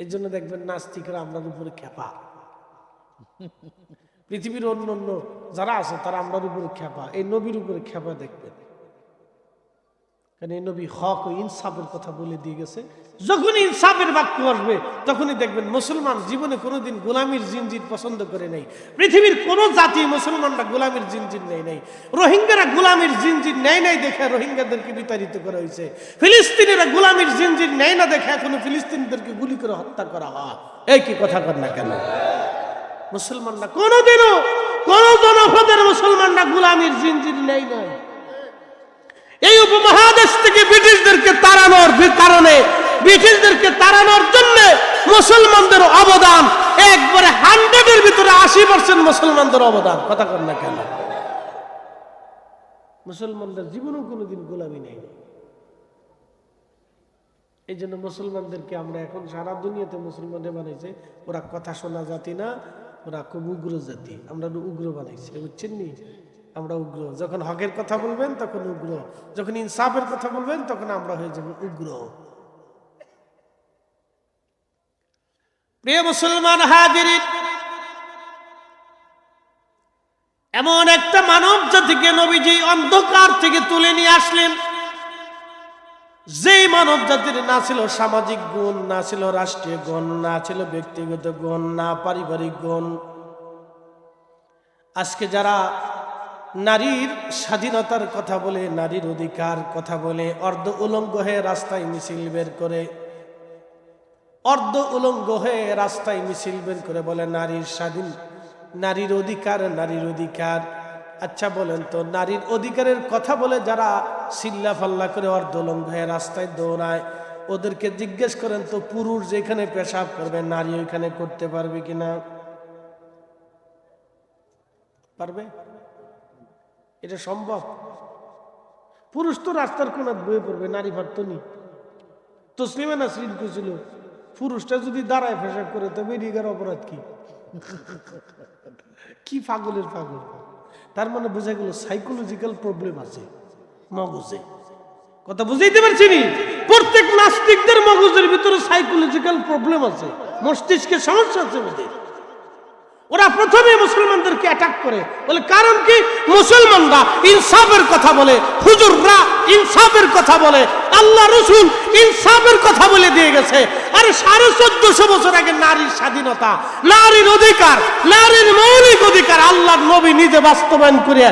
এই জন্য দেখবেন নাস্তিকরা আপনার উপরে খেপা, পৃথিবীর অন্য অন্য যারা আছে তারা আমরার উপরে খেপা, এই নবীর উপরে খেপা দেখবেন। কারণ এই নবী হক ও ইনসাফের কথা বলে দিয়ে গেছে। যখনই ইনসাফের বাক্য আসবে তখনই দেখবেন মুসলমান জীবনে কোনোদিন গোলামির জিনজির পছন্দ করে নাই। পৃথিবীর কোন জাতি মুসলমানরা গোলামির জিনজির নেই নাই। রোহিঙ্গারা গোলামির জিনজির নেয় নাই দেখে রোহিঙ্গাদেরকে বিতাড়িত করা হয়েছে। ফিলিস্তিনিরা গোলামির জিনজির নেয় না দেখে এখনো ফিলিস্তিনিদেরকে গুলি করে হত্যা করা হয়। এই কি কথা কর না কেন? মুসলমানরা কোনোদিনও কোন জনপদের মুসলমানরা গোলামির জিনজির নেই নাই। এই উপমহাদেশ থেকে ব্রিটিশদেরকে তাড়ানোর কারণে, ব্রিটিশদেরকে তাড়ানোর জন্য মুসলমানদের অবদান একবারে 100-এর ভিতরে 80% মুসলমানদের অবদান। কথা কর না কেন? মুসলমানদের জীবনেও কোনোদিন গোলামি নেই। এই জন্য মুসলমানদেরকে আমরা এখন সারা দুনিয়াতে মুসলমানদের বানাইছে ওরা কথা শোনা জাতি না, ওরা খুব উগ্র জাতি, আমরা উগ্র বানাইছি, বুঝছেন নি? আমরা উগ্র, যখন হকের কথা বলবেন তখন উগ্র, যখন ইনসাফের কথা বলবেন তখন আমরা হয়ে যাব উগ্র। প্রিয় মুসলমান হাজিরিন, এমন একটা মানব জাতিকে নবীজি অন্ধকার থেকে তুলে নিয়ে আসলেন, যেই মানব জাতির না ছিল সামাজিক গুণ, না ছিল রাষ্ট্রীয় গুণ, না ছিল ব্যক্তিগত গুণ, না পারিবারিক গুণ। আজকে যারা নারীর স্বাধীনতার কথা বলে, নারীর অধিকার কথা বলে, অর্ধ উলঙ্গ হয়ে রাস্তায় মিছিল বের করে, অর্ধ উলঙ্গ হয়ে রাস্তায় মিছিল বের করে বলে নারীর স্বাধীন, নারীর অধিকার, নারীর অধিকার। আচ্ছা বলেন তো, নারীর অধিকারের কথা বলে যারা চিল্লা ফাল্লা করে অর্ধ উলঙ্গ হয়ে রাস্তায় দৌড়ায়, ওদেরকে জিজ্ঞেস করেন তো, পুরুষ যেখানে পেশাব করবে নারী ওইখানে করতে পারবে কিনা? পারবে? এটা সম্ভব? পুরুষ তো রাস্তার কোনায় বয়ে পড়বে, নারী পারত নি? তসলিমা নাসরিন কইছিল, পুরুষটা যদি দাঁড়ায় পেশাব করে তবে এদিকের অপরাধ কি? কি পাগলের পাগল! তার মানে বোঝা গেল সাইকোলজিক্যাল প্রবলেম আছে মগজে। কথা বুঝাইতে পারছি নি? প্রত্যেক নাস্তিকদের মগজের ভিতরে সাইকোলজিক্যাল প্রবলেম আছে, মস্তিষ্কের সমস্যা আছে ওদের। ওরা প্রথমে মুসলমানদেরকে অ্যাটাক করে, বলে কারণ কি? মুসলমানরা ইনসাফের কথা বলে, হুজুররা ইনসাফের কথা বলে, আল্লাহ রসুল ইনসাফের কথা বলে দিয়ে গেছে। আরে 1450 বছর আগে নারীর স্বাধীনতা, নারীর অধিকার, নারীর মৌলিক অধিকার আল্লাহর নবী নিজে বাস্তবায়ন করে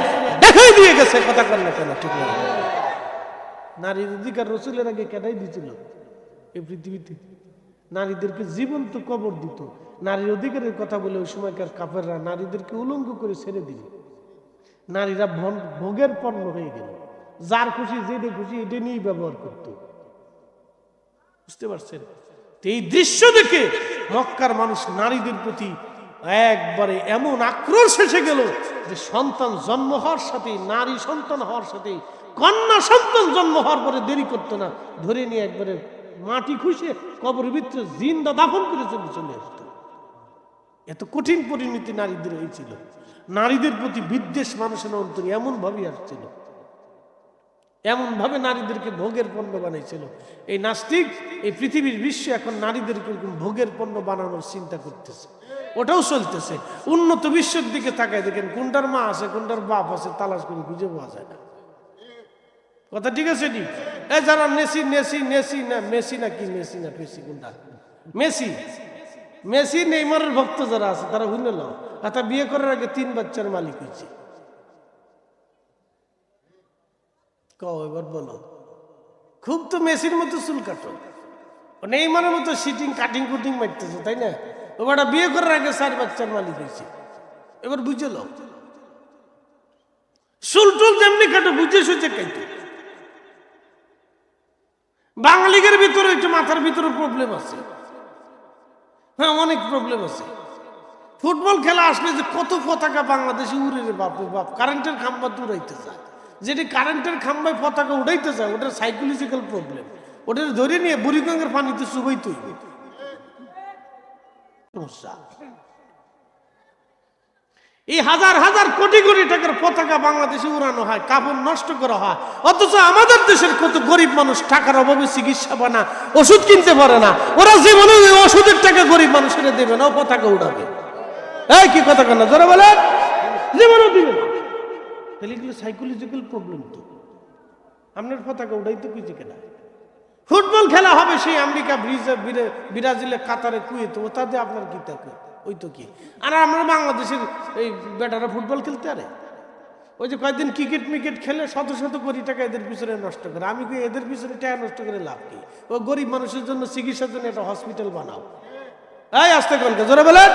দেখাই দিয়ে গেছে। কথা কর না কেন? ঠিক না? নারীর অধিকার রসুলের আগে কেনাই দিছিল এই পৃথিবীতে? নারীদেরকে জীবন্ত কবর দিত। নারীর অধিকারের কথা বলে ওই সময়কার কাফেররা নারীদেরকে উলঙ্গ করে ছেড়ে দিল। নারীরা ভোগের পণ্য হয়ে গেল, যার খুশি যেটা খুশি এটা নিয়েই ব্যবহার করত। বুঝতে পারছেন? এই দৃশ্য দেখে মক্কার মানুষ নারীদের প্রতি একবারে এমন আক্রোশ এসে গেল যে সন্তান জন্ম হওয়ার সাথে, নারী সন্তান হওয়ার সাথে, কন্যা সন্তান জন্ম হওয়ার পরে দেরি করতো না, ধরে নিয়ে একবারে মাটি খুঁজে কবরের ভিতরে জিন্দা দাফন করে চলে আসতো। এত কঠিন পরিণতি নারীদের হয়েছিল। নারীদের প্রতি বিদ্বেষ মানুষের অন্তরে এমন ভাবে আসছিল, এমন ভাবে নারীদেরকে ভোগের পণ্য বানাইছিল। এই নাস্তিক এই পৃথিবীর বিশ্বে এখন নারীদেরকে ভোগের পণ্য বানানোর চিন্তা করতেছে, ওটাও চলতেছে। উন্নত বিশ্বের দিকে তাকায় দেখেন, কোনটার মা আছে কোনটার বাপ আছে তালাশ করে খুঁজে পাওয়া যায় না। কথা ঠিক আছে নি? এই যারা মেসি মেসি মেসি না মেসি না কি মেসি না মেসি কোনটা মেসি মেসি নেইমারের ভক্ত যারা আছে তারা হইল না, তা বিয়ে করার আগে 3 বাচ্চার মালিক হয়েছে। এবার বলো, খুব তো মেসির মতো চুল কাটো, নেইমারের মতো সিটিং কাটিং কুটিং মারতেছে, তাই না? ওটা বিয়ে করার আগে 4 বাচ্চার মালিক হয়েছে। এবার বুঝে লো, চুল টুল যেমনি কাটো বুঝে সুঝে কাইতো। বাঙালিদের ভিতরে একটু মাথার ভিতরে প্রবলেম আছে, হ্যাঁ অনেক প্রবলেম আছে। ফুটবল খেলা আসলে যে কত পতাকা বাংলাদেশে উড়ে রে বাপরে বাপ, কারেন্টের খাম্বা তো উড়াইতে যায়, যেটি কারেন্টের খাম্বায় পতাকা উড়াইতে যায় ওটার সাইকোলজিক্যাল প্রবলেম। ওটার ধরে নিয়ে বুড়িগঙ্গের পানিতে চুবাইতে হইবে, সমস্যা। এই হাজার হাজার কোটি কোটি টাকার পতাকা বাংলাদেশে উড়ানো হয়, কাপড় নষ্ট করা হয়, অথচ আমাদের দেশের কত গরিব মানুষ টাকার অভাবে চিকিৎসা পায় না, ওষুধ কিনতে পারে না। ওরা জীবনে ওষুধের টাকা গরিব মানুষের দেবে না, ও পতাকা উড়াবে। এই কি কথা কেন যারা বলে জীবনও দিবে না, তাহলে এগুলো সাইকোলজিক্যাল প্রবলেম। তো আপনার পতাকা উড়াইতে কুইছে কেনা? ফুটবল খেলা হবে সেই আমেরিকা, ব্রাজিলে, কাতারে, কুয়েতে, ওটাতে আপনার কি থাকে? ওই তো কি। আর আমরা বাংলাদেশের এই বেটারা ফুটবল খেলতে আরে ওই যে কয়েকদিন ক্রিকেট মিকেট খেলে শত শত কোটি টাকা এদের পিছনে নষ্ট করে। আমি কি এদের পিছনে টাকা নষ্ট করে লাভ কি? ও গরিব মানুষের জন্য চিকিৎসার জন্য একটা হসপিটাল বানাও। এই আসতে কলকে জোরে বলেন,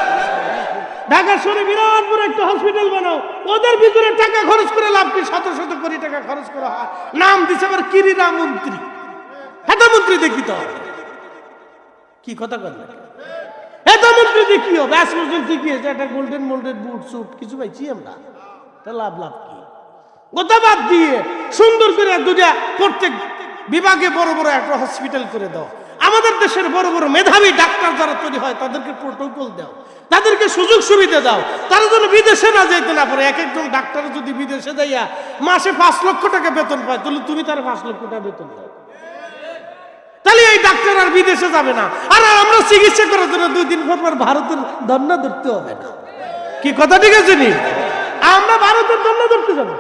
ঢাকা শহরে বিরাট বড় একটা হসপিটাল বানাও, ওদের ভিতরে টাকা খরচ করে লাভ কি? শত শত কোটি টাকা খরচ করা হয়, নাম দিচ্ছে আবার ক্রীড়া মন্ত্রী, হেতা মন্ত্রী দেখি তো কি কথা বলেন। হেতা মন্ত্রী দেখি হবে আজ পর্যন্ত কি হয়েছে? একটা গোল্ডেন মোল্ডেড বুট স্যুট কিছু পাইছি আমরা, তা লাভ কি? ওটা বাদ দিয়ে সুন্দর করে দুটা প্রত্যেক বিভাগে বড় বড় একটা হসপিটাল করে দাও। আমাদের দেশের বড় বড় মেধাবী ডাক্তার যারা তৈরি হয় তাদেরকে প্রোটোকল দাও, তাদেরকে সুযোগ সুবিধা দাও, তারা যেন বিদেশে না যাইতে না পারে। এক একজন ডাক্তার যদি বিদেশে যাইয়া মাসে 5 লক্ষ টাকা বেতন পায়, তাহলে তুমি তার 5 লক্ষ টাকা বেতন দাও, তাহলে এই ডাক্তার আর বিদেশে যাবে না। আর আমরা চিকিৎসা করার জন্য 2 দিন পর ভারতের দণ্ড ধরতে হবে না। কি কথা ঠিক আছে নি? আমরা ভারতের দণ্ড ধরতে যাবো,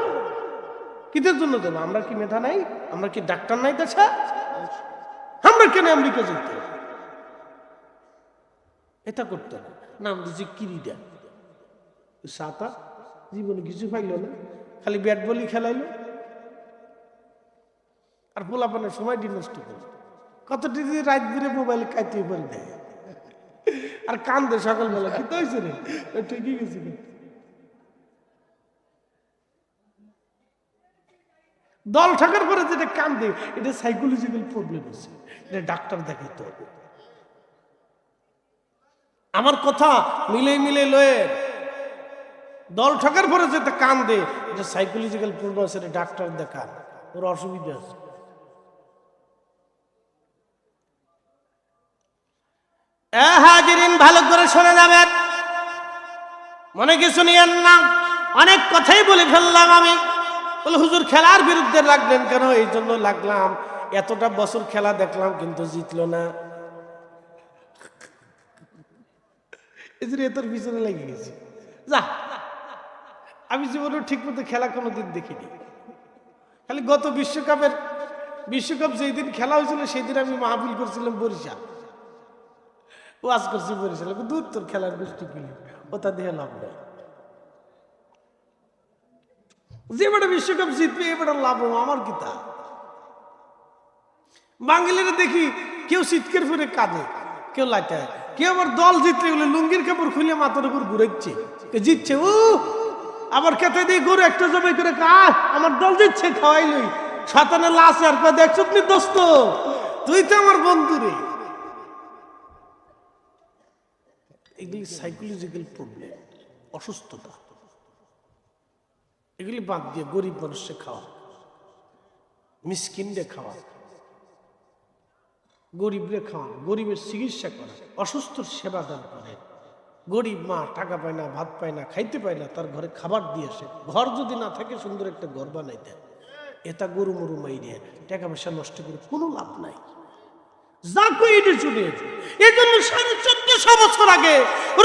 কিসের জন্য যাবো? আমরা কি মেধা নাই? আমরা কি ডাক্তার নাই দেশে? আমরা কেন আমেরিকা যেতে? এটা করতে হবে। নাম দিচ্ছি কিরিডা, সাতা জীবনে কিছু পাইল না, খালি ব্যাট বলই খেলাইলো আর পোলাপানের সময় নষ্ট করলো। কত দিদি রাত ঘুরে মোবাইল খাইতে পারি দেয় আর কান্দে সকালবেলা। কি তো হয়েছে রে? ঠিকই গেছি। দল থাকার পরে যেটা কান্দে, এটা সাইকোলজিক্যাল প্রবলেম আছে, এটা ডাক্তার দেখাইতে হবে। আমার কথা মিলে মিলে লয়ে দল থাকার পরে যেটা কান্দে, এটা সাইকোলজিক্যাল প্রবলেম আছে, এটা ডাক্তার দেখা, ওর অসুবিধা আছে। হাজিরিন, ভালো করে শুনে যাবেন, মনে কিছু নিয়েন না। অনেক কথাই বলে ফেললাম আমি। বলে হুজুর খেলার বিরুদ্ধে লাগলেন কেন? এই জন্য লাগলাম, এতটা বছর খেলা দেখলাম কিন্তু জিতলো না, এর পিছনে লেগে গেছি। যা, আমি জীবনে ঠিক মতো খেলা কোনোদিন দেখিনি। খালি গত বিশ্বকাপ যেই দিন খেলা হয়েছিল সেই দিন আমি মাহফিল করছিলাম বরিশাল, ওয়াজ করছি বরিশাল। দূর তোর খেলার গোষ্ঠী কিনে ওটা দিয়ে লাভ নেই। যে বেটা বিশ্বকাপ জিতবে এ বেটা লাভ হবো, আমার কি তা? বাঙালিরা দেখি কেউ শীতকের ফিরে কাঁদে, কেউ লাইটায়, কেউ আবার দল জিতলে বলে লুঙ্গির কাপড় খুলে মাথার উপর ঘুরাচ্ছে, জিতছে ও আবার খেতে দিয়ে গরু একটা জবাই করে আমার দল জিতছে, খাওয়াইলই শতানে লাশ আর কয় দেখছো তুমি দোস্ত, তুই তো আমার বন্ধু রে। এগুলি সাইকোলজিক্যাল প্রবলেম, অসুস্থতা। এগুলি বাদ দিয়ে গরিব মানুষকে খাওয়া, মিসকিনরে খাওয়া, গরিবরে খাওয়া, গরিবের চিকিৎসা করা, অসুস্থর সেবা দান করে। গরিব মা টাকা পায় না, ভাত পায় না, খাইতে পায় না, তার ঘরে খাবার দিয়ে আসে। ঘর যদি না থাকে সুন্দর একটা ঘর বানাই দেন। এটা গরু মরু মাইরে টাকা পয়সা নষ্ট করে কোনো লাভ নাই। যা কই এটা শুনে, এই জন্য 1450 বছর আগে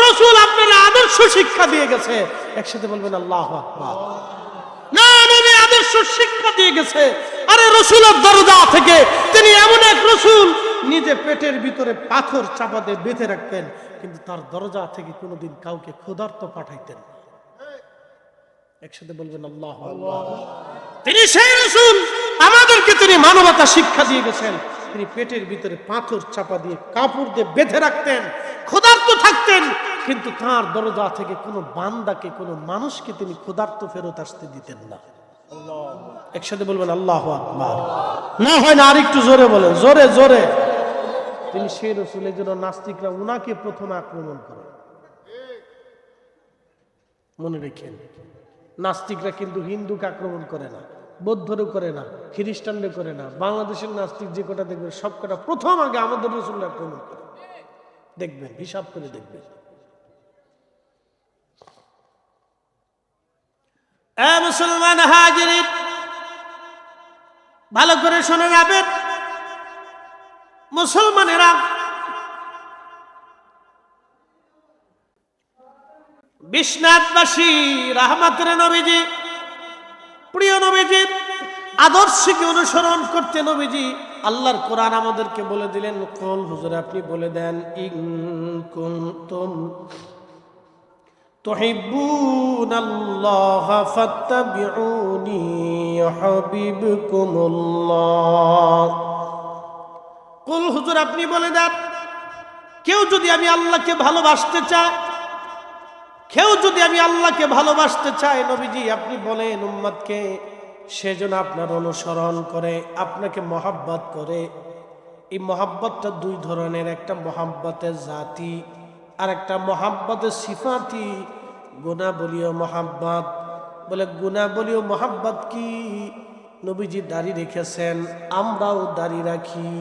রাসূল আপনারা আদর্শ শিক্ষা দিয়ে গেছে। একসাথে বলবেন আল্লাহু আকবার। না, নবী আদর্শ শিক্ষা দিয়ে গেছে। আরে রাসূলের দরজা থেকে তিনি এমন এক রাসূল, নিজে পেটের ভিতরে পাথর চাপা দিয়ে বেঁধে রাখতেন, কিন্তু তার দরজা থেকে কোনোদিন কাউকে ক্ষুধার্ত পাঠাইতেন। একসাথে বলবেন আল্লাহু আকবার। তিনি সেই রাসূল, আমাদেরকে তিনি মানবতা শিক্ষা দিয়ে গেছেন। তিনি পেটের ভিতরে পাথর চাপা দিয়ে কাপড় দিয়ে বেঁধে রাখতেন, ক্ষুধার্ত থাকতেন, কিন্তু তার দরজা থেকে কোনো বান্দাকে, কোনো মানুষকে তিনি ক্ষুধার্ত ফেরত আসতে দিতেন না। একসাথে বলবেন আল্লাহু আকবার। না হয় না আরেকটু জোরে বলেন, জোরে জোরে। তিনি সেই রাসূল, এই জন্য নাস্তিকরা উনাকে প্রথমে আক্রমণ করে। মনে রেখেন, নাস্তিকরা কিন্তু হিন্দুকে আক্রমণ করে না, বৌদ্ধরও করে না, খ্রিস্টানরে করে না। বাংলাদেশের নাস্তিক যে কটা দেখবেন সব কটা প্রথম আগে আমাদের রাসূল আক্রমণ করে। দেখবেন, হিসাব করে দেখবেন। মুসলমান হাজিরিন, ভালো করে শুনে যাবেন। মুসলমানেরা বিশ্বনাথবাসী রাহমাতের নবীজি, প্রিয় নবীজির আদর্শকে অনুসরণ করতে নবীজি আল্লাহর কোরআন আমাদেরকে বলে দিলেন। কুল, হুজুর আপনি বলে দেন, ইন কুনতুম তুহিব্বুনাল্লাহ ফাত্তাবিউনি ইউহিব্বুকুমুল্লাহ। কুল, হুজুর আপনি বলে দেন, কেউ যদি আমি আল্লাহকে ভালোবাসতে চায়, কেউ যদি আমি আল্লাহকে ভালোবাসতে চাই, নবীজি আপনি বলেন উম্মতকে সেজন্য আপনার অনুসরণ করে, আপনাকে মহাব্বত করে। এই মহাব্বতটা 2 ধরনের, একটা মহাব্বতের জাতি আর একটা মহাব্বতের সিফাতি, গুণাবলীয় মহাব্বত। বলে গুণাবলীয় মহাব্বত কি? নবীজি দাড়ি রেখেছেন, আমরাও দাড়ি রাখি।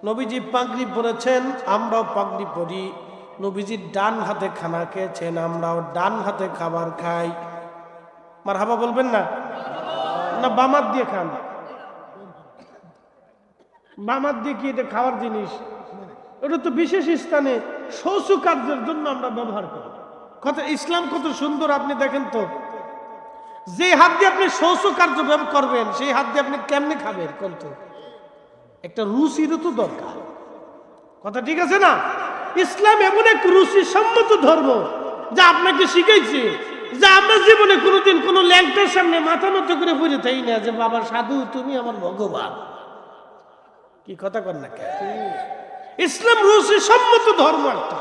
নবীজি পাগড়ি পরেছেন, আমরাও পাগড়ি পরি। নবীজি ডান হাতে খানা খেয়েছেন, আমরাও ডান হাতে খাবার খাই। মারহাবা বলবেন না? না বাম হাত দিয়ে খান? বাম হাত দিয়ে কি এটা খাওয়ার জিনিস? এটা তো বিশেষ স্থানে শৌচ কার্যের জন্য আমরা ব্যবহার করি। কথা ইসলাম কত সুন্দর আপনি দেখেন তো। যে হাত দিয়ে আপনি শৌচ কার্য ব্যবহার করবেন সেই হাত দিয়ে আপনি কেমনে খাবেন? কিন্তু একটা রুচিরও তো দরকার। কথা ঠিক আছে না? ইসলাম এমন এক রুচি সম্মত ধর্ম যা আপনাকে শিখাইছে যে আমরা জীবনে কোনোদিন কোনো ল্যাংটার সামনে মাথা নত করে পড়ে থাকি না যে বাবা সাধু তুমি আমার ভগবান। কি কথা কর না? ইসলাম রুচি সম্মত ধর্ম, একটা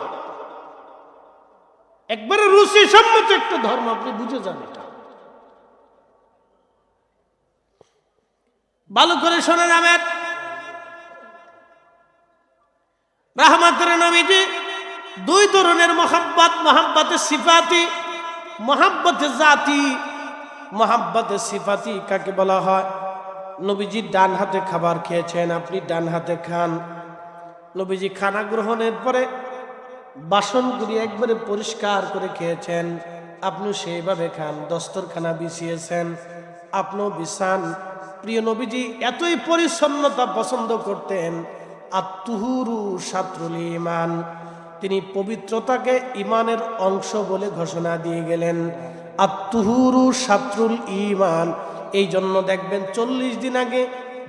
একবারে রুচি সম্মত একটা ধর্ম। আপনি বুঝে যান এটা, ভালো করে শোনা যাবেন। রাহমাতের নবীজি দুই ধরনের মহাব্বত, মহাব্বতে সিফাতি, মহাব্বতে জাতি। মহাব্বতে সিফাতি কাকে বলা হয়? নবীজি ডান হাতে খাবার খেয়েছেন, আপনি ডান হাতে খান। নবীজি খানা গ্রহণের পরে বাসনগুলি একবারে পরিষ্কার করে খেয়েছেন, আপনি সেইভাবে খান। দস্তরখানা বিছিয়েছেন, আপনিও বিছান। প্রিয় নবীজি এতই পরিচ্ছন্নতা পছন্দ করতেন। আত-তুহুরু শাত্রুল ঈমান, তিনি পবিত্রতাকে ইমানের অংশ বলে ঘোষণা দিয়ে গেলেন। আত-তুহুরু শাত্রুল ঈমান। এই জন্য দেখবেন 40 দিন আগে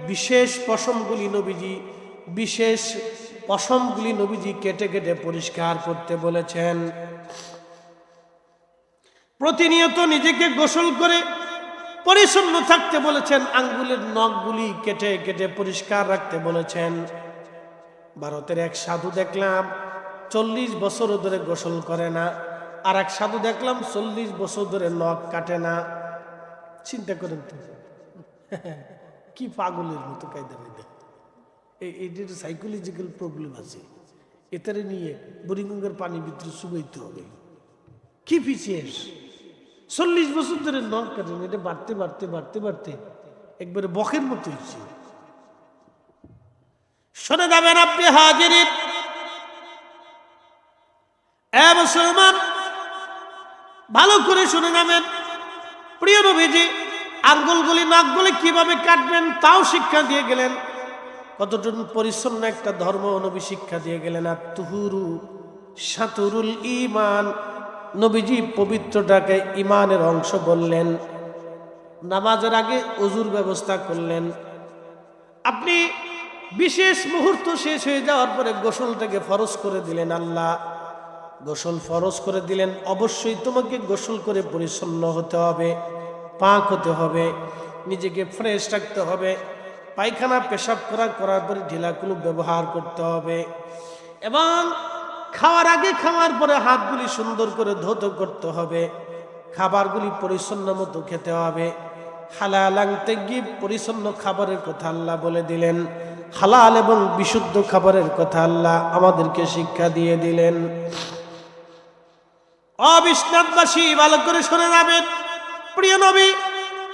বিশেষ পশমগুলি নবীজি কেটে কেটে পরিষ্কার করতে বলেছেন। প্রতিনিয়ত নিজেকে গোসল করে পরিচ্ছন্ন থাকতে বলেছেন। আঙ্গুলের নখগুলি কেটে কেটে পরিষ্কার রাখতে বলেছেন। ভারতের এক সাধু দেখলাম 40 বছর ধরে গোসল করে না, আর এক সাধু দেখলাম 40 বছর ধরে নখ কাটে না। চিন্তা করেন তো, কি পাগলের মতো কায়দা কায়দা। এইটার সাইকোলজিক্যাল প্রবলেম আছে। এটারে নিয়ে বুড়িগঙ্গার পানি ভিতরে চুবাইতে হবে। কি পিছিয়ে 40 বছর ধরে নখ কাটেন, এটা বাড়তে বাড়তে বাড়তে বাড়তে একবারে বকের মতো হয়েছে। শুনে যাবেন আপনি হাজিরিন, এ মুসলমান, ভালো করে শুনে যাবেন। প্রিয় নবীজি আঙ্গুলগুলি নখগুলি কিভাবে কাটবেন তাও শিক্ষা দিয়ে গেলেন। কতটুকু পরিচ্ছন্ন একটা ধর্ম নবী শিক্ষা দিয়ে গেলেন। আত-তুহুরু শাতরুল ঈমান, নবীজি পবিত্রটাকে ইমানের অংশ বললেন। নামাজের আগে ওযুর ব্যবস্থা করলেন। আপনি বিশেষ মুহূর্ত শেষ হয়ে যাওয়ার পরে গোসলটাকে ফরজ করে দিলেন। আল্লাহ গোসল ফরজ করে দিলেন। অবশ্যই তোমাকে গোসল করে পরিচ্ছন্ন হতে হবে, পাক হতে হবে, নিজেকে ফ্রেশ রাখতে হবে। পায়খানা পেশাব করার পরে ঢিলাকুলু ব্যবহার করতে হবে, এবং খাওয়ার আগে খাওয়ার পরে হাতগুলি সুন্দর করে ধৌত করতে হবে। খাবারগুলি পরিচ্ছন্ন মতো খেতে হবে। হালালান তাইয়্যিব, পরিচ্ছন্ন খাবারের কথা আল্লাহ বলে দিলেন। হালাল এবং বিশুদ্ধ খাবারের কথা আল্লাহ আমাদেরকে শিক্ষা দিয়ে দিলেন। অবিশ্বাসবাসী ভালো করে শুনে যাবেন। প্রিয় নবী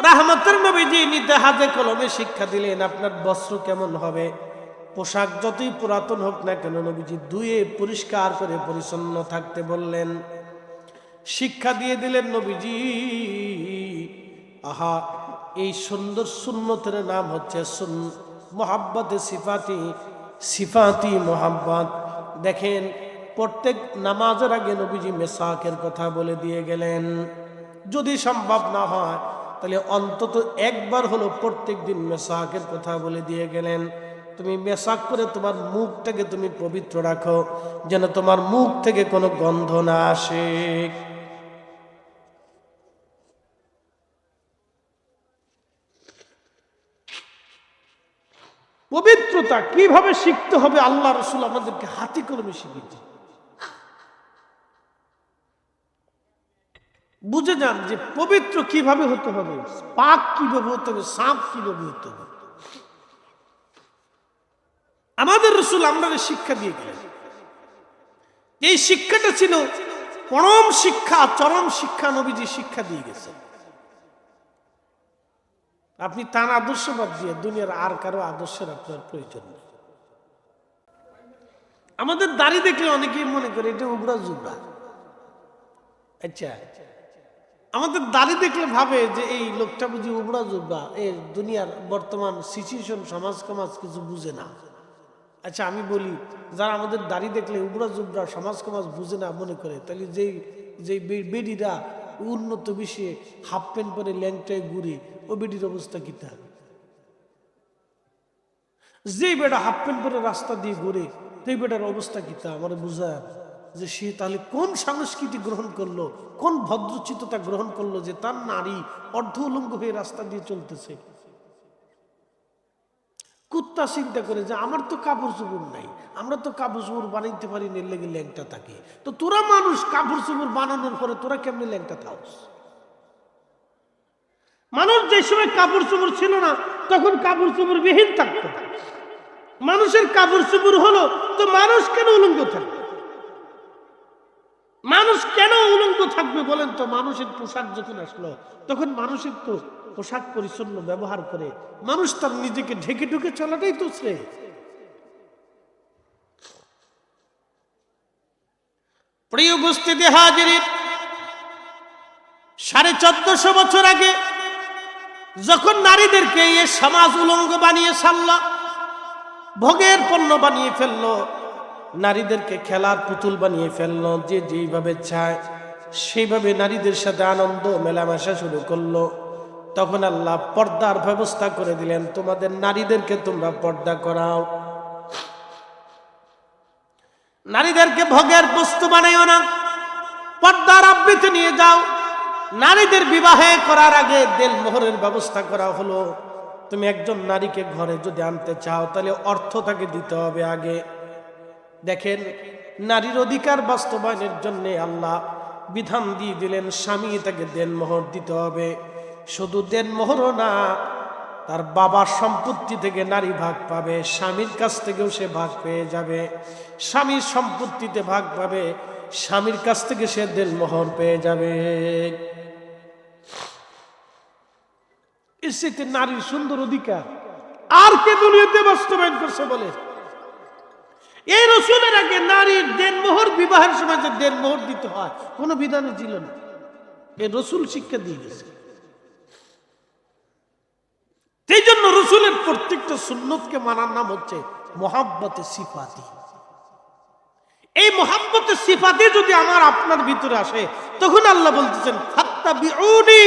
রাহমাতের নবীজি নিতে হাতে কলমে শিক্ষা দিলেন। আপনার বস্ত্র কেমন হবে, পোশাক যতই পুরাতন হোক না কেন, নবীজি ধুয়ে পরিষ্কার করে পরিচ্ছন্ন থাকতে বললেন, শিক্ষা দিয়ে দিলেন নবীজি। আহা, এই সুন্দর সুন্নতের নাম হচ্ছে মোহাব্বতে সিফাতি, সিফাতি মোহাব্বত। দেখেন প্রত্যেক নামাজের আগে নবীজি মেসাকের কথা বলে দিয়ে গেলেন। যদি সম্ভব না হয় তাহলে অন্তত একবার হলো প্রত্যেক দিন মেসাকের কথা বলে দিয়ে গেলেন। তুমি মেসাক করে তোমার মুখটাকে তুমি পবিত্র রাখো, যেন তোমার মুখ থেকে কোনো গন্ধ না আসে। পবিত্রতা কিভাবে শিখতে হবে আল্লাহ রাসূল আমাদেরকে হাতে কলমে শিখিয়েছে। বুঝে যান যে পবিত্র কিভাবে হতে হবে, পাক কিভাবে হতে হবে, সাফ কিভাবে হতে হবে। আমাদের রাসূল আমাদের শিক্ষা দিয়ে গেলেন। এই শিক্ষাটা ছিল পরম শিক্ষা, চরম শিক্ষা। নবীজি শিক্ষা দিয়ে গেছেন। আপনি তার আদর্শ বাদ দিয়ে দুনিয়ার আর কারো আদর্শের আপনার প্রয়োজন নেই। আমাদের দাড়ি দেখলে অনেকেই মনে করে এটা উবরা জুবরা। আচ্ছা, আমাদের দাড়ি দেখলে ভাবে যে এই লোকটা বুঝি উবরা জুবরা, এই দুনিয়ার বর্তমান সিচুয়েশন সমাজ সমাজ কিছু বুঝে না। আচ্ছা আমি বলি, যারা আমাদের দাড়ি দেখলে উবরা জুবরা সমাজ সমাজ বুঝে না মনে করে, তাহলে যেই বেডিরা উন্নত বিশ্বে হাফ প্যান্ট পরে ল্যাংটায় ঘুরে ও বেডির অবস্থা কি থাকবে? যে বেটা হাফ প্যান্ট পরে রাস্তা দিয়ে ঘুরে সেই বেটার অবস্থা কি তা আমার বুঝায় যে সে তাহলে কোন সংস্কৃতি গ্রহণ করলো, কোন ভদ্রচিত্ততা গ্রহণ করলো যে তার নারী অর্ধ উলঙ্গ হয়ে রাস্তা দিয়ে চলতেছে। কুত্তা চিন্তা করে যে আমার তো কাপড় চোপড় নাই, আমরা তো কাপড় চোপড় বানাইতে পারি না, লেগে ল্যাংটা থাকে। তো তোরা মানুষ কাপড় চোপড় বানানোর পরে তোরা কেমনি ল্যাংটা থাকস? মানুষ যে সময় কাপড় চোপড় ছিল না তখন কাপড় চোপড় বিহীন থাকতো। মানুষের কাপড় চোপড় হলো তো মানুষ কেন উলঙ্গ থাকবে? মানুষ কেন উলঙ্গ থাকবে বলেন তো? মানুষের পোশাক যখন আসলো তখন মানুষের তো পোশাক পরিচ্ছন্ন ব্যবহার করে মানুষ তার নিজেকে ঢেকে ঢুকে চলাটাই তো শ্রেয়। প্রিয় উপস্থিতি হাজিরিন, 1450 বছর আগে যখন নারীদেরকে এই সমাজ উলঙ্গ বানিয়ে ছাড়ল, ভোগের পণ্য বানিয়ে ফেললো, নারীদেরকে খেলার পুতুল বানিয়ে ফেললো, যে যেইভাবে চায় সেইভাবে নারীদের সাথে আনন্দ মেলামেশা শুরু করলো, তখন আল্লাহ পর্দার ব্যবস্থা করে দিলেন, তোমাদের নারীদেরকে তোমরা পর্দা করাও, নারীদেরকে ভোগের বস্তু বানাইও না, পর্দার আবৃত্তি নিয়ে যাও। নারীদের বিবাহে করার আগে দেনমোহরের ব্যবস্থা করা হলো। তুমি একজন নারীকে ঘরে যদি আনতে চাও তাহলে অর্থ তাকে দিতে হবে আগে। দেখেন, নারীর অধিকার বাস্তবায়নের জন্য আল্লাহ বিধান দিয়ে দিলেন, স্বামী তাকে দেনমোহর দিতে হবে। শুধু দেনমোহরও না, তার বাবার সম্পত্তি থেকে নারী ভাগ পাবে, স্বামীর কাছ থেকেও সে ভাগ পেয়ে যাবে। স্বামীর সম্পত্তিতে ভাগ পাবে, স্বামীর কাছ থেকে সে দেনমোহর পেয়ে যাবে। এসেতে নারীর সুন্দর অধিকার আর কে দুনিয়াতে বাস্তবায়ন করছে বলে? এই রসুলের আগে নারীর দেনমোহর, বিবাহের সময় যে দেনমোহর দিতে হয় কোনো বিধানে ছিল না। এই রসুল শিক্ষা দিয়ে গেছে। সেই জন্য রসুলের প্রত্যেকটা সুন্নতকে মানার নাম হচ্ছে মোহাব্বতে সিফাতি। এই মোহাব্বতে সিফাতি যদি আমার আপনার ভিতরে আসে তখন আল্লাহ বলতেছেন ফাত্তাবিউনি।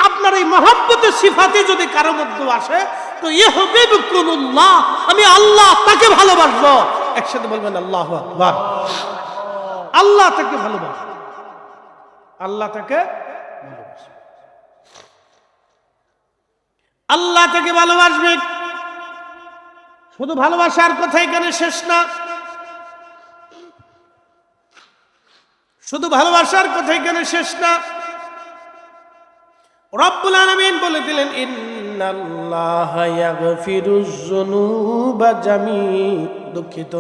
আপনার এই মোহাব্বতে সিফাতি যদি কারো মধ্যে আসে তো ইউহিব্বুকুমুল্লাহ, আমি আল্লাহ তাকে ভালোবাসবো। একসাথে বলবেন আল্লাহু আকবার। আল্লাহ তাকে ভালোবাসবে, আল্লাহ তাকে ভালোবাসবে, আল্লাহ তাকে ভালোবাসবে। শুধু ভালোবাসার কথা এখানে শেষ না, শুধু ভালোবাসার কথা এখানে শেষ না। রব্বুল আলামিন বলে দিলেন ইন্নাল্লাহা ইয়াগফিরুজ যুনুবা দুঃখিত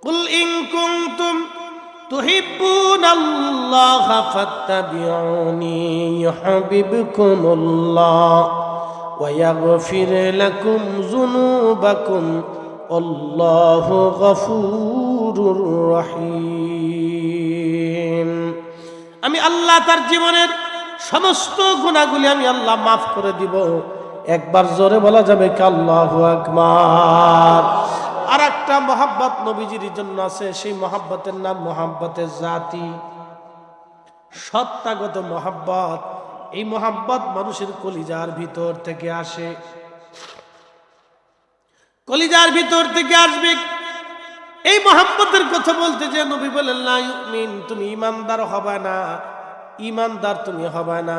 কুল ইন কুনতুম তুহিব্বুনাল্লাহা ফাত্তাবিউনি ইউহিব্বুকুমুল্লাহ ওয়া ইয়াগফির লাকুম যুনুবাকুম আল্লাহু গফুরুর রহিম। আমি আল্লাহ তার জীবনের সমস্ত গুনাহগুলি আমি আল্লাহ মাফ করে দিব। একবার জোরে বলা যাবে কি আল্লাহু আকবার। আর একটা মহাব্বত নবীজির জন্য আছে, সেই মহাব্বতের নাম মহাব্বতে জাতি, সত্তাগত মহাব্বত। এই মহাব্বত মানুষের কলিজার ভিতর থেকে আসে, কলিজার ভিতর থেকে আসবে। এই মহাব্বতের কথা বলতে যে নবী বলেন লা ইউমিন, তুমি ইমানদার হবে না, ইমানদার তুমি হবে না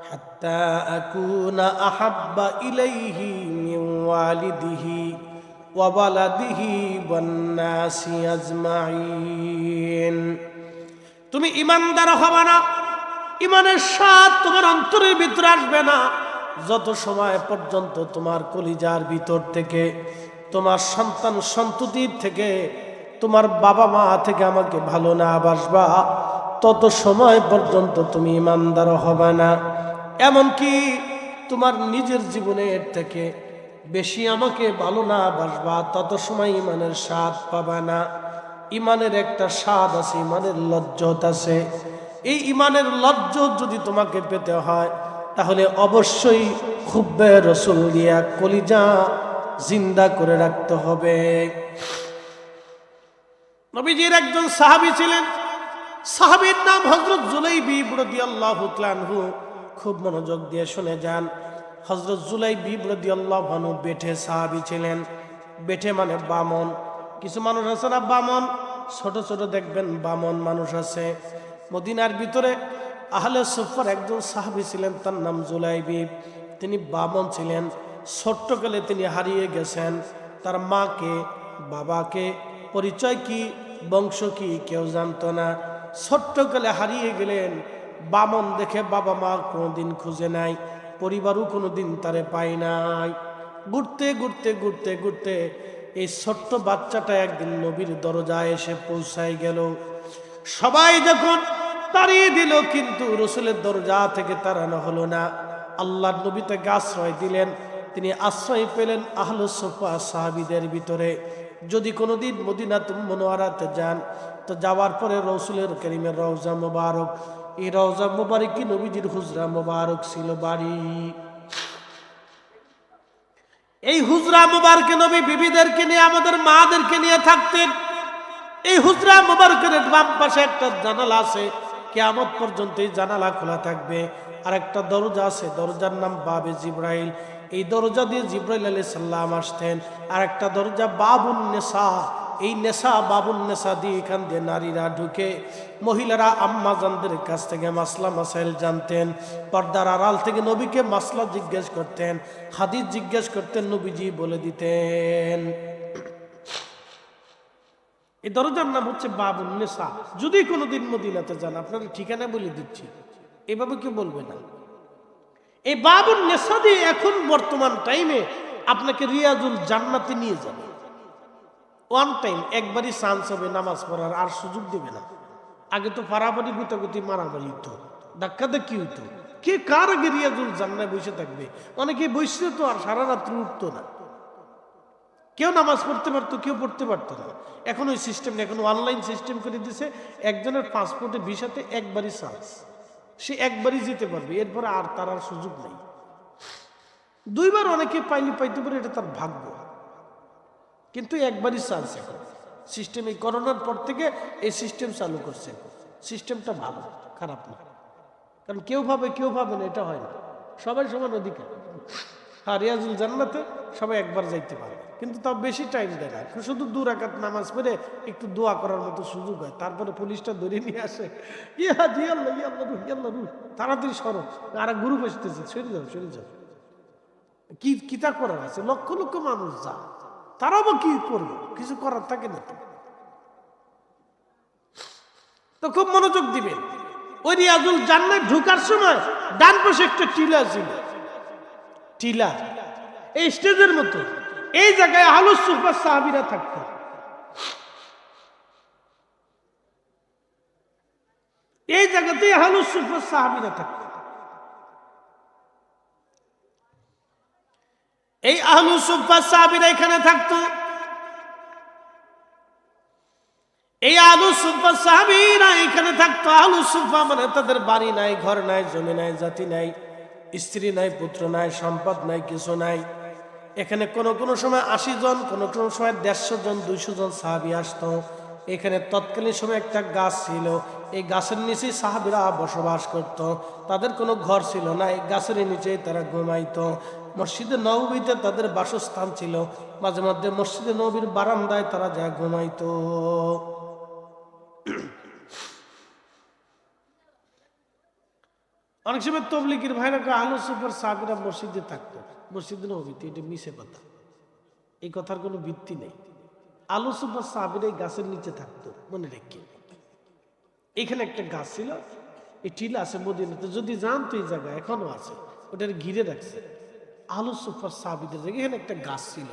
হাত্তা আকুনা আহাব্বা ইলাইহি মিন ওয়ালিদিহি ওয়া ওয়ালাদিহি ওয়ান নাসি আজমাইন। তুমি ইমানদার হবে না, ইমানের স্বাদ তোমার অন্তরের ভিতরে আসবে না যত সময় পর্যন্ত তোমার কলিজার ভিতর থেকে, তোমার সন্তান সন্ততির থেকে, তোমার বাবা মা থেকে আমাকে ভালো না বাসবা, তত সময় পর্যন্ত তুমি ইমানদার হবে না। এমনকি তোমার নিজের জীবনের থেকে, বেশি আমাকে ভালো না বাসবা তত সময় ইমানের স্বাদ পাবা না। ইমানের একটা স্বাদ আছে, ইমানের লজ্জত আছে। এই ইমানের লজ্জত যদি তোমাকে পেতে হয় তাহলে অবশ্যই হুব্বে রসুল দিয়া কলিজা জিন্দা করে রাখতে হবে। নবীজির একজন সাহাবী ছিলেন, সাহাবীর নাম হযরত জুলাইবিব রাদিয়াল্লাহু তাআলা আনহু। খুব মনোযোগ দিয়ে শুনে যান। হযরত জুলাইবিব রাদিয়াল্লাহু আনহু বেঠে সাহাবী ছিলেন। বেঠে মানে বামন। কিছু মানুষ আছে না বামন, ছোট ছোট দেখবেন বামন মানুষ আছে। মদিনার ভিতরে আহলে সুফার একজন সাহাবী ছিলেন, তার নাম জুলাইবিব। তিনি বামন ছিলেন। ছোট্টকালে তিনি হারিয়ে গেছেন। তার মাকে, বাবাকে, পরিচয় কি, বংশ কি কেউ জানতো না। ছোট্টকালে হারিয়ে গেলেন। বামন দেখে বাবা মা কোনোদিন খুঁজে নাই, পরিবারও কোনোদিন তারে পায় নাই। ঘুরতে ঘুরতে ঘুরতে ঘুরতে এই ছোট্ট বাচ্চাটা একদিন নবীর দরজায় এসে পৌঁছায় গেল। সবাই যখন তাড়িয়ে দিল কিন্তু রসুলের দরজা থেকে তাড়ানো হলো না। আল্লাহর নবী তাকে আশ্রয় দিলেন। তিনি আশ্রয় পেলেন আহলে সুফা সাহাবীদের ভিতরে। যদি কোনোদিন মদিনাতুল মুনাওয়ারাতে যান তো যাওয়ার পরে রসুলের কারীমের রওজা মুবারক, এই রওজা মুবারকি নবীজির হুজরা মুবারক ছিল বাড়ি। এই হুজরা মুবারকে নবী বিবিদেরকে নিয়ে, আমাদের মাদেরকে নিয়ে থাকতেন। এই হুজরা মুবারকের বাম পাশে একটা জানালা আছে, কিয়ামত পর্যন্ত এই জানালা খোলা থাকবে। আর একটা দরজা আছে, দরজার নাম বাবে জিব্রাইল। এই দরজা দিয়ে জিব্রাইল আলাইহিস সালাম আসতেন। আর একটা দরজা বাবুন নেসা, এই নেশা বাবুন নেশা দিয়ে এখান দিয়ে নারীরা ঢুকে মহিলারা আম্মাজানদের কাছ থেকে মাসলা মাসাইল জানতেন। পর্দার আড়াল থেকে নবীকে মাসলা জিজ্ঞেস করতেন, হাদিস জিজ্ঞেস করতেন, নবীজি বলে দিতেন। এই দরজার নাম হচ্ছে বাবুন নেশা। যদি কোনোদিন মদিনাতে যান, আপনারা ঠিকানা বলে দিচ্ছি, এভাবে কেউ বলবে না। এই বাবুন নেশা দিয়ে এখন বর্তমান টাইমে আপনাকে রিয়াজুল জান্নাতে নিয়ে যাবে। ওয়ান টাইম, একবারই চান্স হবে নামাজ পড়ার, আর সুযোগ দেবে না। আগে তো পারাপারি গুতাগুতি মারামারি হতো, ধাক্কা ধাক্কি হইতো। কে কার আগে রিয়াজুল জান্নায় বসে থাকবে? অনেকে বসে তো আর সারা রাত্রি উঠতো না। কেউ নামাজ পড়তে পারতো, কেউ পড়তে পারতো না। এখন ওই সিস্টেম নেই, এখন অনলাইন সিস্টেম করে দিয়েছে। একজনের পাসপোর্টে ভিসাতে একবারই চান্স, সে একবারই যেতে পারবে, এরপরে আর তার আর সুযোগ নেই। দুইবার অনেকে পাইলে পাইতে পারে, এটা তার ভাগ্য, কিন্তু একবারই চান্স। এখন সিস্টেম এই করোনার পর থেকে এই সিস্টেম চালু করছে। সিস্টেমটা ভালো, খারাপ না। কারণ কেউ ভাবে না, এটা হয় না। সবাই সমান অধিকার। আর রিয়াজুল জান্নাতে সবাই একবার যাইতে পারে, কিন্তু তাও বেশি টাইম দেয় না। শুধু 2 রাকাত নামাজ পড়ে একটু দোয়া করার মতো সুযোগ হয়। তারপরে পুলিশটা ধরে নিয়ে আসে, তাড়াতাড়ি সরো, আর গ্রুপ আসতেছে, সরে যাও। কি কিতা করার আছে? লক্ষ লক্ষ মানুষ যা, তারাও বা কি করবো, কিছু করার থাকে না। তো খুব মনোযোগ দিবেন। ওই রিয়াজুল জান্নাত ঢোকার সময় ডান পাশে একটা টিলা ছিল, টিলা এই স্টেজের মতো। এই জায়গায় আহলুস সুফা সাহাবীরা থাকতো। এই জায়গাতে আহলুস সুফা সাহাবীরা থাকতো। এই আহলুস সুফা সাহাবীরা এখানে থাকতো। এই আহলুস সুফা সাহাবীরা এখানে থাকতো। আহলুস সুফা মানে তাদের বাড়ি নাই, ঘর নাই, জমি নাই, জাতি নাই, স্ত্রী নাই, পুত্র নাই, সম্পদ নাই, কিছু নাই। এখানে কোনো সময় 80 জন, কোনো সময় 150 জন, 200 জন সাহাবী আসতো। এখানে তৎকালীন সময় একটা গাছ ছিল, এই গাছের নিচেই সাহাবীরা বসবাস করত। তাদের কোনো ঘর ছিল না, এই গাছের নিচেই তারা ঘুমাইতো। মসজিদে নববীতে তাদের বাসস্থান ছিল। মাঝে মধ্যে মসজিদে নববীর বারান্দায় তারা যা ঘুমাইতো। অনেক সময় তবলিগের ভাইরা আহলুস সুফার সাহাবীরা মসজিদে থাকতো, মসজিদে নববীতে। এটা মিছে কথা, এই কথার কোনো ভিত্তি নেই। আহলুস সুফার সাহাবীরা এই গাছের নিচে থাকতো, মনে রেখে। এখানে একটা গাছ ছিল, এই টিলা আছে মদিনাতে, যদি যান তো এই জায়গা এখনো আছে, ওটার ঘিরে রাখছে। আহলুস সুফার সাহাবীদের জায়গায় এখানে একটা গাছ ছিল,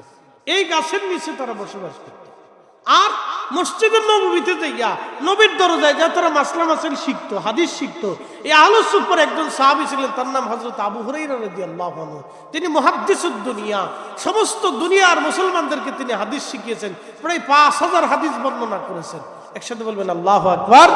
এই গাছের নিচে তারা বসবাস করত। আর মসজিদের নববীতে যাইয়া নবীর দরজায় যা তারা মাসলা মাসাইল শিখতো, হাদিস শিখতো। এই আহলুস সুফার একজন সাহাবী ছিলেন, তার নাম হযরত আবু হুরায়রা রাদিয়াল্লাহু আনহু। তিনি মুহাদ্দিসুদ দুনিয়া, সমস্ত দুনিয়ার মুসলমানদেরকে তিনি হাদিস শিখিয়েছেন। প্রায় 5000 হাদিস বর্ণনা করেছেন। একসাথে বলবেন আল্লাহু আকবার।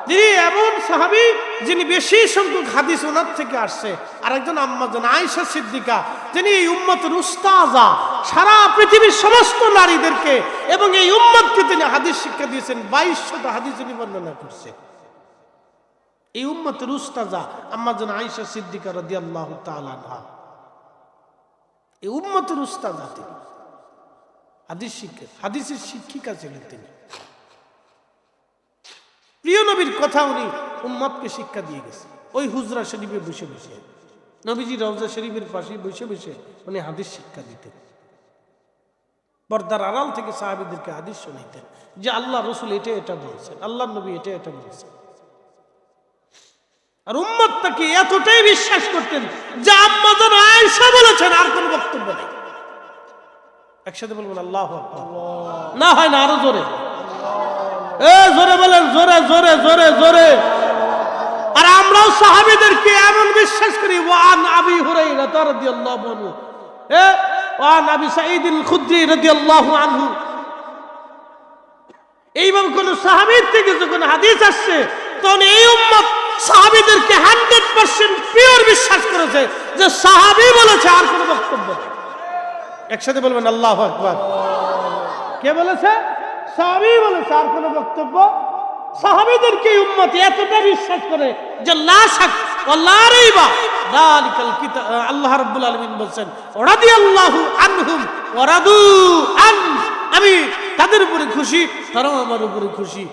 তিনি এমন সাহাবী যিনি বেশি সংখ্যক হাদিস ওনার থেকে আসছে। আরেকজন আম্মা জান আয়েশা সিদ্দিকা, তিনি এই উম্মতের উস্তাজা, সারা পৃথিবীর সমস্ত নারীদেরকে এবং এই উম্মতকে তিনি হাদিস শিক্ষা দিয়েছেন। 2200টা হাদিস তিনি বর্ণনা করছেন। এই উম্মতের উস্তাজা আম্মা জান আয়েশা সিদ্দিকা রাদিয়াল্লাহু তাআলা আনহা, এই উম্মতের উস্তাজা তিনি, হাদিস শিক্ষক, হাদিসের শিক্ষিকা ছিলেন তিনি। প্রিয় নবীর কথা উনি উম্মতকে শিক্ষা দিয়ে গেছে। ওই হুজরা শরীফে বসে বসে, নবীজি রওজা শরীফের পাশে বসে বসে উনি হাদিস শিক্ষা দিতেন। পর্দার আড়াল থেকে সাহাবীদেরকে হাদিস শোনাইতেন যে আল্লাহ রসুল এটা এটা বলছেন, আল্লাহ নবী এটা এটা বলছেন। আর উম্মত তাকে এতটাই বিশ্বাস করতেন যে আম্মা জান আয়েশা বলেছেন, আর কোনো বক্তব্য নেই। একসাথে বলবেন আল্লাহু আকবার। না হয় না, আরো জোরে, জোরে বলেন, জোরে জোরে জোরে জোরে। আর আমরাও সাহাবীদেরকে এমন বিশ্বাস করি। ওয়ান আবি হুরায়রা রাদিয়াল্লাহু আনহু, ওয়ান আবি সাঈদ আল খুদরি রাদিয়াল্লাহু আনহু। এইভাবে কোন সাহাবীর থেকে যখন হাদিস আসছে, তখন এই উম্মত সাহাবীদেরকে 100% পিওর বিশ্বাস করেছে যে সাহাবী বলেছে, আর কোনো বক্তব্য নেই। একসাথে বলবেন আল্লাহু আকবার। কে বলেছে? সাহাবী বলেছে, আর কোনো বক্তব্য। সাহাবীদেরকে উম্মত এতটা বিশ্বাস করে যে লা শাক ওয়ালা রাইবা যালিকাল কিতাব। আল্লাহ রাব্বুল আলামিন বলেন রাদিয়াল্লাহু আনহুম ওয়া রাদু আন, আমি তাদের উপরে খুশি, তারাও আমার উপরে খুশি।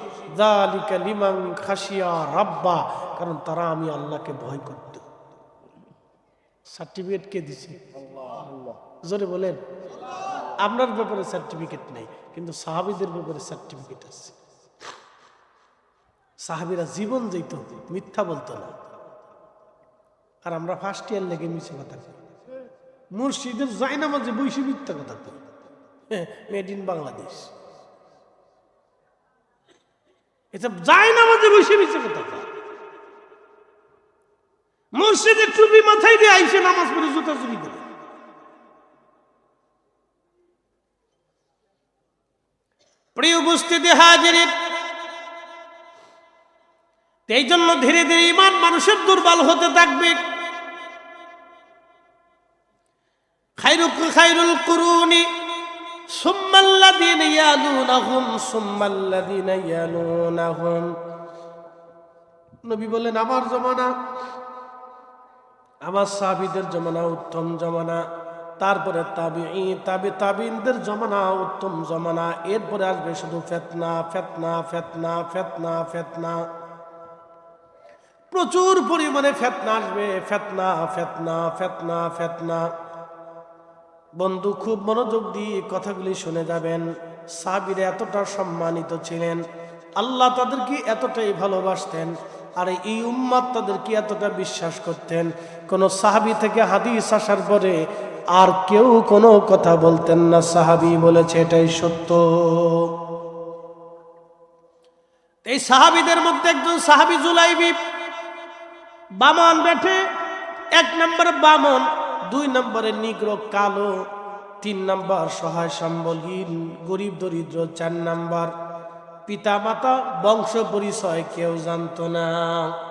যালিকা লিমান খাশিয়া রাব্বা, কারণ তারা আমি আল্লাহকে ভয় করত। সার্টিফিকেট কে দিছে? আল্লাহ। জোরে বলেন। আপনার ব্যাপারে সার্টিফিকেট নাই, কিন্তু সাহাবীদের ব্যাপারে সার্টিফিকেট আছে। সাহাবীরা জীবন দিত, মিথ্যা বলতো না। আর আমরা ফার্স্ট ইয়ার লেগে মিছে কথা কই, মুর্শিদের জায়নামাজে বইসে মিথ্যা কথা কই। Made in Bangladesh. এটা জায়নামাজে বইসে মিছে কথা কই। মুর্শিদের টুপি মাথায় দিয়ে আইসে নামাজ পড়ে জুতা চুরি করে। প্রিয় উপস্থিতি হাজিরিন, এই জন্য ধীরে ধীরে ঈমান মানুষের দুর্বল হতে থাকবে। খায়রুল কুরুনি সুম্মাল্লাযীনা ইয়ালুনাহুম সুম্মাল্লাযীনা ইয়ালুনাহুম। নবী বলেন, আমার জামানা, আমার সাহাবীদের জামানা উত্তম জামানা, তারপরে তাবিঈনদের জামানা উত্তম জামানা, এরপরে আসবে শুধু ফিতনা ফিতনা ফিতনা ফিতনা ফিতনা। প্রচুর পরিমাণে ফিতনা আসবে, ফিতনা ফিতনা ফিতনা ফিতনা। বন্ধু, খুব মনোযোগ দিয়ে কথাগুলি শুনে যাবেন। সাহাবীরা এতটা সম্মানিত ছিলেন, আল্লাহ তাদেরকে এতটাই ভালোবাসতেন, আর এই উম্মত তাদেরকে এতটা বিশ্বাস করতেন। কোন সাহাবী থেকে হাদিস আসার পরে আর কেউ কোনো কথা বলতেন না, সাহাবী বলেছে এটাই সত্য। এই সাহাবীদের মধ্যে একজন সাহাবী জুলাইবি, বামন বেঠে, 1 নম্বরে বামন, 2 নম্বরে নিগ্রো কালো, 3 নম্বর সহায় সম্বলহীন গরিব দরিদ্র, 4 নম্বর পিতা মাতা বংশ পরিচয় কেউ জানতো না।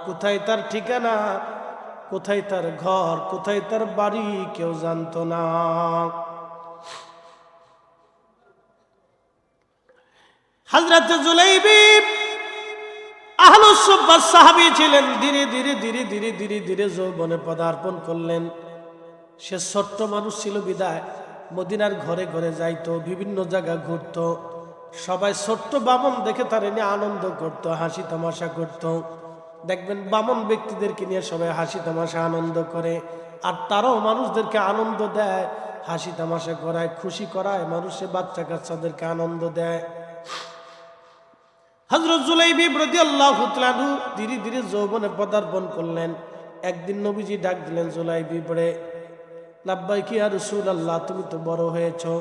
কোথায় তার ঠিকানা, কোথায় তার ঘর, কোথায় তার বাড়ি কেউ জানতো না। হযরত জুলাইবি আহলুস সুফফার সাহাবী ছিলেন। ধীরে ধীরে ধীরে ধীরে ধীরে ধীরে যৌবনে পদার্পণ করলেন। সে ছোট্ট মানুষ ছিল বিদায় মদিনার ঘরে ঘরে যাইতো, বিভিন্ন জায়গা ঘুরতো। সবাই ছোট্ট বামন দেখে তার নিয়ে আনন্দ করত, হাসি তামাশা করত। দেখবেন বামন ব্যক্তিদেরকে নিয়ে সবাই হাসি তামাশা আনন্দ করে, আর তারাও মানুষদেরকে আনন্দ দেয়, হাসি তামাশা করায়, খুশি করায়, মানুষের বাচ্চা কাচ্চাদেরকে আনন্দ দেয়। হযরত জুলাইবি রাদিয়াল্লাহু তাআলা ধীরে ধীরে যৌবনে পদার্পণ করলেন। একদিন নবীজি ডাক দিলেন, জুলাইবি পড়ে, লাব্বাইক ইয়া রাসূলুল্লাহ, তুমি তো বড় হয়েছো,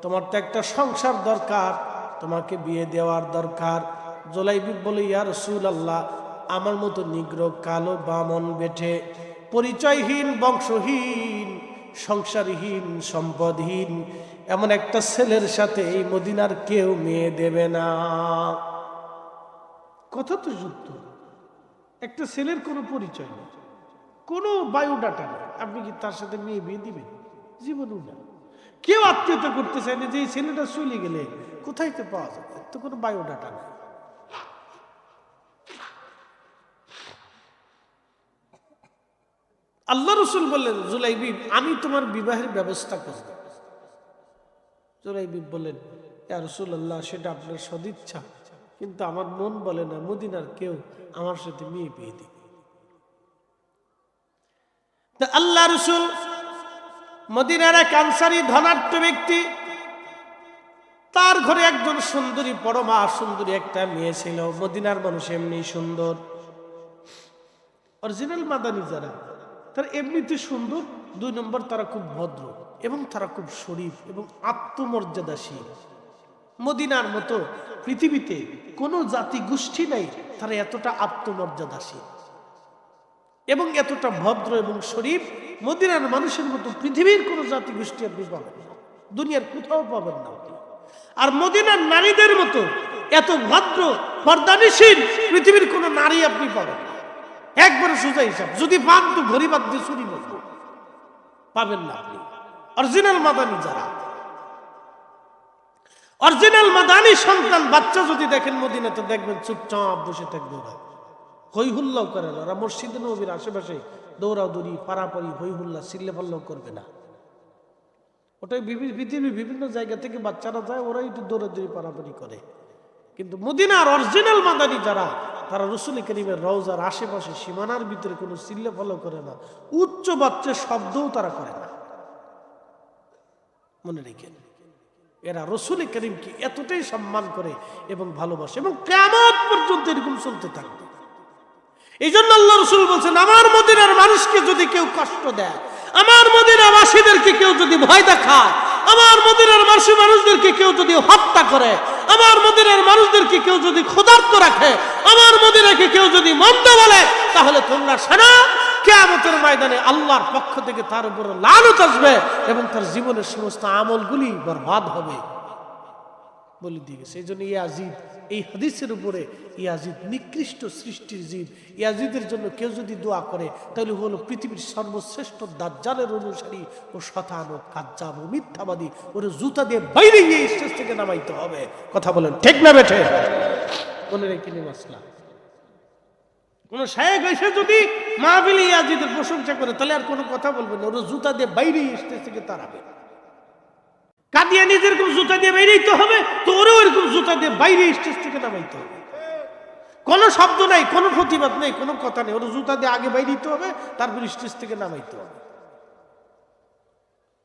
তোমার তো একটা সংসার দরকার, তোমাকে বিয়ে দেওয়ার দরকার। জুলাইবিব বলে, ইয়া রাসূলুল্লাহ, আমার মতো নিগ্রো কালো বামন বেঠে পরিচয়হীন বংশহীন সংসারহীন সম্পদহীন এমন একটা ছেলের সাথে এই মদিনার কেউ মেয়ে দেবে না। কথা তো যুক্ত। একটা ছেলের কোনো পরিচয় নেই, কোনো বায়োডাটা নেই, আপনি কি তার সাথে মেয়ে বিয়ে দিবেন? জীবনও না। কেউ আত্মীয়তা করতে চায় না যে এই ছেলেটা চলে গেলে কোথায় তো পাওয়া যাবে, তো কোনো বায়োডাটা নেই। আল্লাহ রসুল বললেন, জুলাইবিব, আমি তোমার বিবাহের ব্যবস্থা করব। জুলাইবিব বললেন, ইয়া রাসূলুল্লাহ, সেটা আপনার সদিচ্ছা, কিন্তু আমার মন বলে না মদিনার কেউ আমার সাথে মেয়ে বিয়ে দিবে। তা আল্লাহ রসুল, মদিনার এক আনসারী ধনাঢ্য ব্যক্তি, তার ঘরে একজন সুন্দরী, পরমা সুন্দরী একটা মেয়ে ছিল। মদিনার মানুষ এমনি সুন্দর, অরিজিনাল মাদানী যারা, তারা এমনিতে সুন্দর, 2 নম্বর তারা খুব ভদ্র এবং তারা খুব শরীফ এবং আত্মমর্যাদাশীল। মদিনার মতো পৃথিবীতে কোনো জাতি গোষ্ঠী নাই তারা এতটা আত্মমর্যাদাশীল এবং এতটা ভদ্র এবং শরীফ। মদিনার মানুষের মতো পৃথিবীর কোনো জাতি গোষ্ঠী আপনি পাবেন না, দুনিয়ার কোথাও পাবেন না। আর মদিনার নারীদের মতো এত ভদ্র পর্দানিশীল পৃথিবীর কোনো নারী আপনি পাবেন না। একবারে সোজা হিসাব, যদি পান তো ঘড়ি বাদ দিয়ে চুরি বলবো, পাবেন না আপনি। অরিজিনাল মাদানী যারা, অরিজিনাল মাদানী সন্তান বাচ্চা যদি দেখেন মদিনাতে, দেখবেন চুপচাপ বসে থাকবে, ওরা হই হুল্লাও করে না। ওরা মসজিদে নবীর আশেপাশে দৌড়াদৌড়ি পারাপারি হই হুল্লা চিল্লে পাল্লাও করবে না। ওটাই পৃথিবীর বিভিন্ন জায়গা থেকে বাচ্চারা যায়, ওরাই একটু দৌড়াদৌড়ি পারাপারি করে। কিন্তু মদিনার অরিজিনাল মাদানী যারা, তারা রাসূল করিমের রওজার আশেপাশে সীমানার ভিতরে কোনো চিল্লে ফলো করে না, উচ্চ বাচ্চা শব্দও তারা করে না। মনে রেখেন, এরা রাসূল করিমকে এতটাই সম্মান করে এবং ভালোবাসে এবং কিয়ামত পর্যন্ত এরকম চলতে থাকবে। এই জন্য আল্লাহ রাসূল বলছেন, আমার মদিনার মানুষকে যদি কেউ কষ্ট দেয়, আমার মদিনার বাসীদেরকে কেউ যদি ভয় দেখায়, আমার মদিনার মানুষদেরকে কেউ যদি হত্যা করে, আমার মদিনার মানুষদেরকে কেউ যদি ক্ষুধার্ত রাখে, আমার মদিনাকে কেউ যদি মন্দ বলে, তাহলে তোমরা শোনো, কিয়ামতের ময়দানে আল্লাহর পক্ষ থেকে তার উপর লানত আসবে এবং তার জীবনের সমস্ত আমলগুলি বরবাদ হবে বলে দিয়ে গেছে। এই জন্য ইয়াজিদ, এই হাদিসের উপরে ইয়াজিদ নিকৃষ্ট সৃষ্টির জীব। ইয়াজিদের জন্য কেউ যদি দোয়া করে তাহলে হলো পৃথিবীর সর্বশ্রেষ্ঠ দাজ্জালের অনুসারী ও শতান ও কাজ্জাব ও মিথ্যাবাদী। ওর জুতা দিয়ে বাইরে গিয়ে স্টেজ থেকে নামাইতে হবে। কথা বলেন ঠিক না বেঠে? মনে রেখে নিন মাসলা। কোন শায়েখ এসে যদি মাহফিলে ইয়াজিদের প্রশংসা করে তাহলে আর কোনো কথা বলবে না, ওর জুতা দিয়ে বাইরে স্টেজ থেকে তাড়াবে। কাদিয়ানি যেরকম জুতা দিয়ে বাইরেইতে হবে, তো ওরও এরকম জুতা দিয়ে বাইরে স্টেজ থেকে নামাইতে হবে। কোনো শব্দ নাই, কোনো প্রতিবাদ নেই, কোনো কথা নেই, ওর জুতা দিয়ে আগে বাইরেইতে হবে, তারপর স্টেজ থেকে নামাইতে হবে।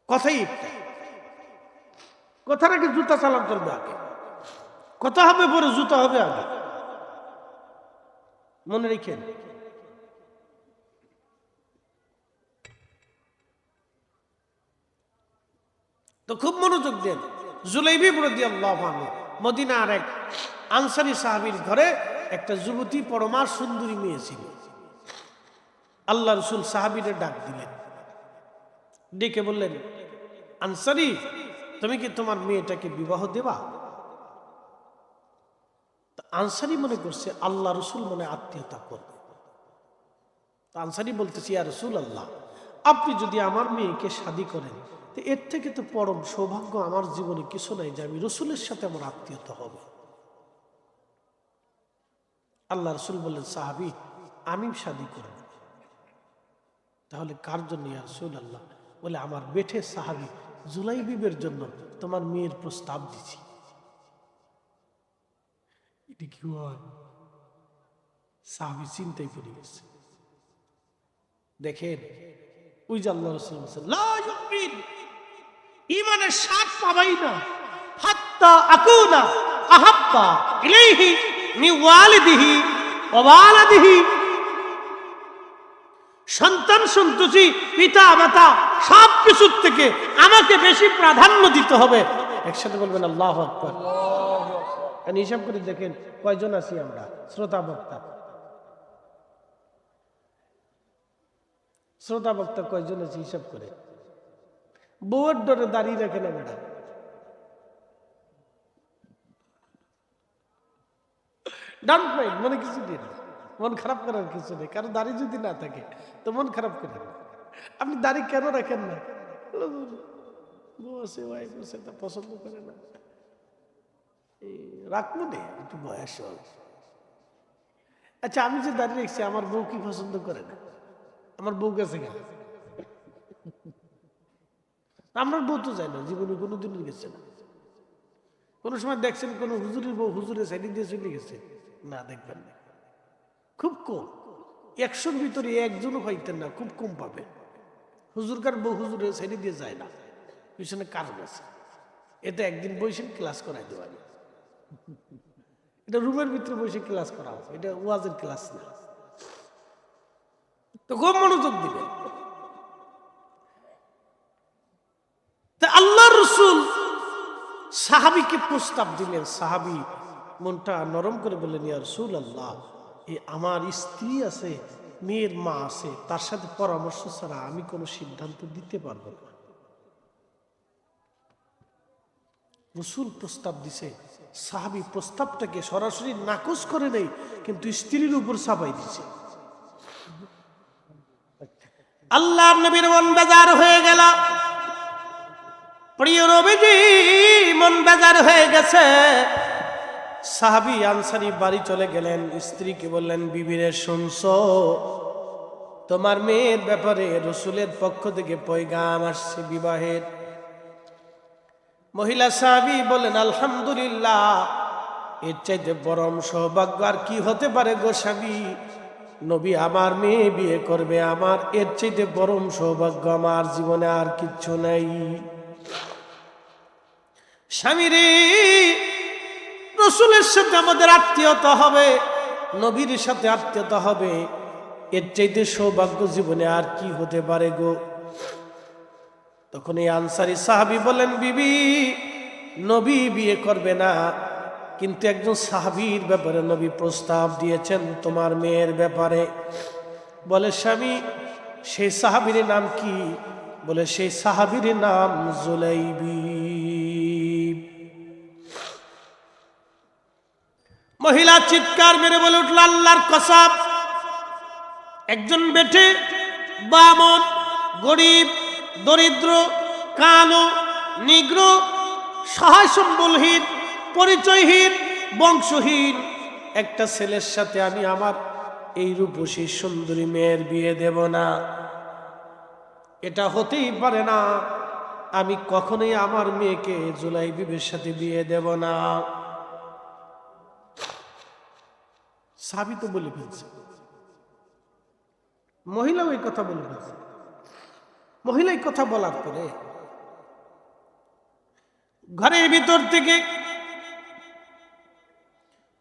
কথাই একটা, কথার আগে জুতা চালান করবে আগে, কথা হবে পরে জুতা হবে আগে। মনে রেখেন। তো খুব মনোযোগ দেন। জুলাইবিব রাদিয়াল্লাহু আনহু মদিনার এক আনসারী সাহাবীর ঘরে একটা যুবতী পরমা সুন্দরী মেয়ে ছিল। আল্লাহ রাসূল সাহাবীরে ডাক দিলেন, ডেকে বললেন, আনসারী, তুমি কি তোমার মেয়েটাকে বিবাহ দেবা? আনসারী মনে করছে আল্লাহ রাসূল মনে আত্মীয়তা করবে। আনসারী বলতেছে, ইয়া রাসূলুল্লাহ, আপনি যদি আমার মেয়েকে শাদী করেন, এর থেকে তো পরম সৌভাগ্য আমার জীবনে কিছু নাই যে আমি রাসূলের সাথে আমার আত্মীয়তা হবে। আল্লাহ রাসূল বললেন, সাহাবী, আমি শাদী করব। তাহলে কার জন্য ইয়া রাসূলুল্লাহ? বলে, আমার বেঠে সাহাবী জুলাইবিবের জন্য তোমার মেয়ের প্রস্তাব দিছি। এটা কি হয়? সাহাবী চিন্তায় পড়ে গেছে। দেখেন, ওই যে আল্লাহ রাসূল বলেছেন, লা ইউমিন, ঈমানের স্বাদ পাবাই না হাত্তা আকুনা আহাব্বা ইলাইহি মিন ওয়ালিদিহি ওয়া ওয়ালাদিহি। সন্তান সন্ততি পিতা মাতা সব কিছুর থেকে আমাকে বেশি প্রাধান্য দিতে হবে। একসাথে বলবেন আল্লাহু আকবার। হিসাব করে দেখেন কয়জন আছি আমরা শ্রোতা বক্তা। শ্রোতা বক্তা কয়জন আছে হিসাব করে। বউয়ের ডরে দাঁড়িয়ে রাখে না ম্যাডাম। ডান্ট মাইন্ড, মনে কিছু নেই, মন খারাপ করার কিছু নেই। কারণ দাড়ি যদি না থাকে তো মন খারাপ করে না। আপনি দাড়ি কেন রাখেন না? বউ আছে, ওয়াইফ আছে, তা পছন্দ করে না, রাখবো নে, একটু বয়স হল। আচ্ছা, আমি যে দাঁড়িয়ে রেখেছি আমার বউ কি পছন্দ করে না? আমার বউ গেছে কেন? আপনার বউ তো যায় না, জীবনে কোনোদিনও গেছে না। কোনো সময় দেখছেন কোন হুজুরের বউ হুজুরের সাইডে দিয়ে চলে গেছে? না, দেখবেন না, খুব কম। 100-র ভিতরে একজনও পাইতেন না, খুব কম পাবে। হুজুরকার বউ হুজুরের সাইডে দিয়ে যায় না, পিছনে কারণ আছে। এটা একদিন বসে ক্লাস করাই দেওয়া, এটা রুমের ভিতরে বসে ক্লাস করা হবে, এটা ওয়াজের ক্লাস না। তো খুব মনোযোগ দিবেন। আল্লাহ রসুল সাহাবীকে প্রস্তাব দিলেন। সাহাবী মনটা নরম করে বললেন, ইয়া রাসূলুল্লাহ, আমার স্ত্রী আছে, মেয়ের মা আছে, তার সাথে পরামর্শ ছাড়া আমি কোনো সিদ্ধান্ত দিতে পারবো না। রসুল প্রস্তাব দিছে, সাহাবী প্রস্তাবটাকে সরাসরি নাকচ করে নেই, কিন্তু স্ত্রীর উপর চাপাই দিছে। আল্লাহর নবীর মন বেজার হয়ে গেল। প্রিয় নবীজি মন বেজার হয়ে গেছে। সাহাবী আনসারী বাড়ি চলে গেলেন, স্ত্রীকে বললেন, বিবিরে শুনছো, তোমার মেয়ের ব্যাপারে রসুলের পক্ষ থেকে পয়গাম আসছে বিবাহের। মহিলা সাহাবী বলেন, আলহামদুলিল্লাহ, এর চাইতে পরম সৌভাগ্য আর কি হতে পারে গো স্বামী? নবী আমার মেয়ে বিয়ে করবে, আমার এর চাইতে পরম সৌভাগ্য আমার জীবনে আর কিচ্ছু নাই। স্বামীরে, রসুলের সাথে আমাদের আত্মীয়তা হবে, নবীর সাথে আত্মীয়তা হবে, এর চাইতে সৌভাগ্য জীবনে আর কি হতে পারে গো? তখন এই আনসারী সাহাবী বলেন, বিবি, নবী বিয়ে করবে না, কিন্তু একজন সাহাবীর ব্যাপারে নবী প্রস্তাব দিয়েছেন তোমার মেয়ের ব্যাপারে। বলে, স্বামী, সেই সাহাবীর নাম কি? বলে, সেই সাহাবীর নাম জুলাইবিব। মহিলা চিৎকার মেরে বলে উঠল, আল্লাহর কসম, একজন বেটে বামন, গরিব, দরিদ্র, কালো, নিগ্র, সহায় সম্বলহীন, পরিচয়হীন, বংশহীন একটা ছেলের সাথে আমি আমার এই রূপসী সুন্দরী মেয়ের বিয়ে দেব না। এটা হতেই পারে না। আমি কখনোই আমার মেয়েকে জুলাইবিবের সাথে বিয়ে দেব না। সাহাবী তো বলে ফেলছে, মহিলা ওই কথা বলে ফেলছে। মহিলা এই কথা বলার পরে ঘরের ভিতর থেকে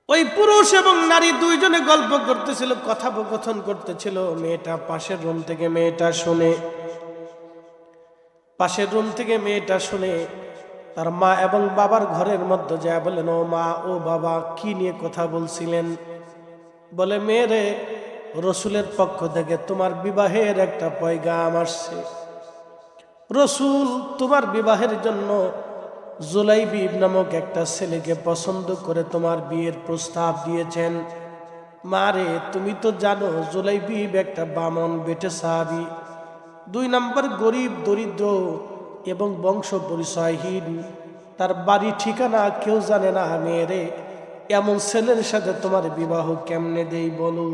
ওই পুরুষ এবং নারী দুইজনে গল্প করতেছিল, কথোপকথন করতেছিল। মেয়েটা পাশের রুম থেকে মেয়েটা শুনে তার মা এবং বাবার ঘরের মধ্যে যায় বলেন, ও মা, ও বাবা, কি নিয়ে কথা বলছিলেন? বলে, মেয়েরে, রসুলের পক্ষ থেকে তোমার বিবাহের একটা পয়গাম আসছে। রসুল তোমার বিবাহের জন্য জুলাইবিব নামক একটা ছেলেকে পছন্দ করে তোমার বিয়ের প্রস্তাব দিয়েছেন। মারে, তুমি তো জানো জুলাইবিব একটা বামন বেটে সাহাবী, 2 নম্বর গরিব, দরিদ্র এবং বংশ পরিচয়হীন, তার বাড়ি ঠিকানা কেউ জানে না। মেয়েরে, এমন ছেলের সাথে তোমার বিবাহ কেমনে দেই বলো?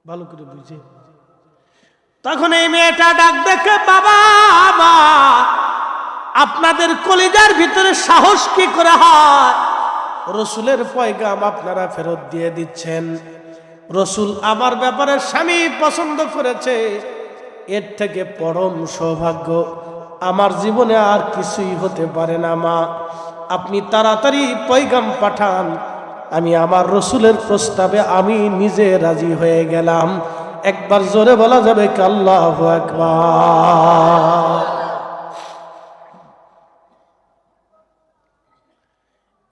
ভালো করে বুঝে। তখন এই মেয়েটা ডাক দেখে, বাবা, মা, আপনাদের কলিজার ভিতরে সাহস কি করে হয়? রসুলের পয়গাম আপনারা ফেরত দিয়ে দিচ্ছেন। রসুল আমার ব্যাপারে স্বামী পছন্দ করেছে, এর থেকে পরম সৌভাগ্য আমার জীবনে আর কিছুই হতে পারে না। মা, আপনি তাড়াতাড়ি পয়গাম পাঠান, আমি আমার রসুলের প্রস্তাবে আমি নিজে রাজি হয়ে গেলাম। একবার জোরে বলা যাবে কি আল্লাহু আকবার?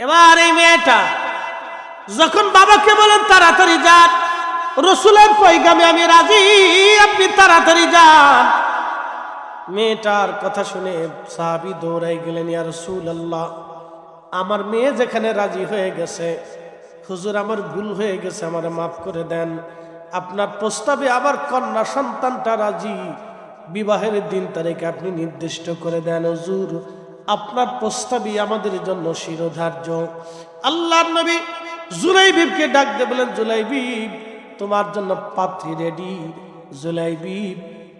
এবার এই মেয়েটা যখন বাবাকে বলেন তাড়াতাড়ি যান, রসুলের পয়গামে আমি রাজি, আপনি তাড়াতাড়ি যান। মেয়েটার কথা শুনে সাহাবী দৌড়াই গেলেন, ইয়া রাসূলুল্লাহ, আমার মেয়ে যেখানে রাজি হয়ে গেছে, হুজুর আমার ভুল হয়ে গেছে, আমার মাফ করে দেন। আপনার প্রস্তাবে আবার কন্যা সন্তানটা রাজি, বিবাহের দিন তারিখ আপনি নির্দিষ্ট করে দেন হুজুর, আপনার প্রস্তাবই আমাদের জন্য শিরোধার্য। আল্লাহর নবী জুলাইবিবকে ডাক দিয়ে বলেন, জুলাইবিব তোমার জন্য পাত্রী রেডি, জুলাইবিব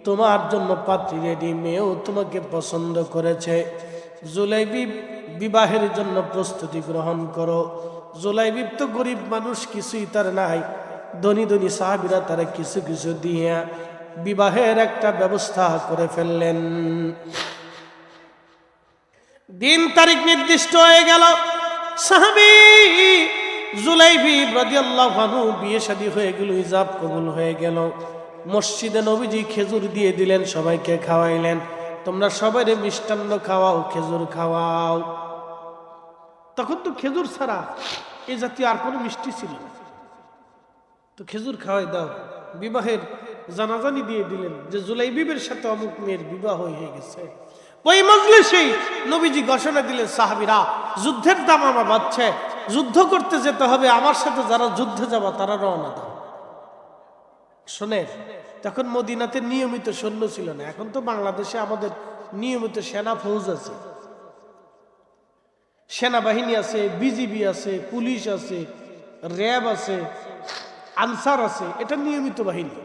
তোমার জন্য পাত্রী রেডি, মেয়েও তোমাকে পছন্দ করেছে। জুলাইবিব বিবাহের জন্য প্রস্তুতি গ্রহণ করো। জুলাইবিব তো গরিব মানুষ, কিছুই তার নাই। ধনী ধনী সাহাবীরা তারা কিছু কিছু দিয়ে বিবাহের একটা ব্যবস্থা করে ফেললেন। দিন তারিখ নির্দিষ্ট হয়ে গেল। সাহাবী জুলাইবিব রাদিয়াল্লাহু আনহু বিয়ে শাদী হয়ে গেল, হিজাব কবুল হয়ে গেল। মসজিদে নবীজি খেজুর দিয়ে দিলেন, সবাইকে খাওয়াইলেন, তোমরা সবাই মিষ্টান্ন খাওয়াও, খেজুর খাওয়াও। তখন তো খেজুর ছাড়া এই জাতীয় আর কোনো মিষ্টি ছিল না, তো খেজুর খাওয়াই দাও। বিবাহের জানাজানি দিয়ে দিলেন যে জুলাইবিবের সাথে অমুক মেয়ের বিবাহ হয়ে গেছে। ওই মজলিসেই নবীজি ঘোষণা দিলেন, সাহাবীরা যুদ্ধের দামামা বাজছে, যুদ্ধ করতে যেতে হবে, আমার সাথে যারা যুদ্ধে যাবা তারা রওনা দাও। শোনেন, তখন মদিনাতে নিয়মিত সৈন্য ছিল না, এখন তো বাংলাদেশে আমাদের নিয়মিত সেনা ফৌজ আছে, সেনাবাহিনী আছে, বিজিবি আছে, পুলিশ আছে, র্যাব আছে, আনসার আছে, এটা নিয়মিত বাহিনী।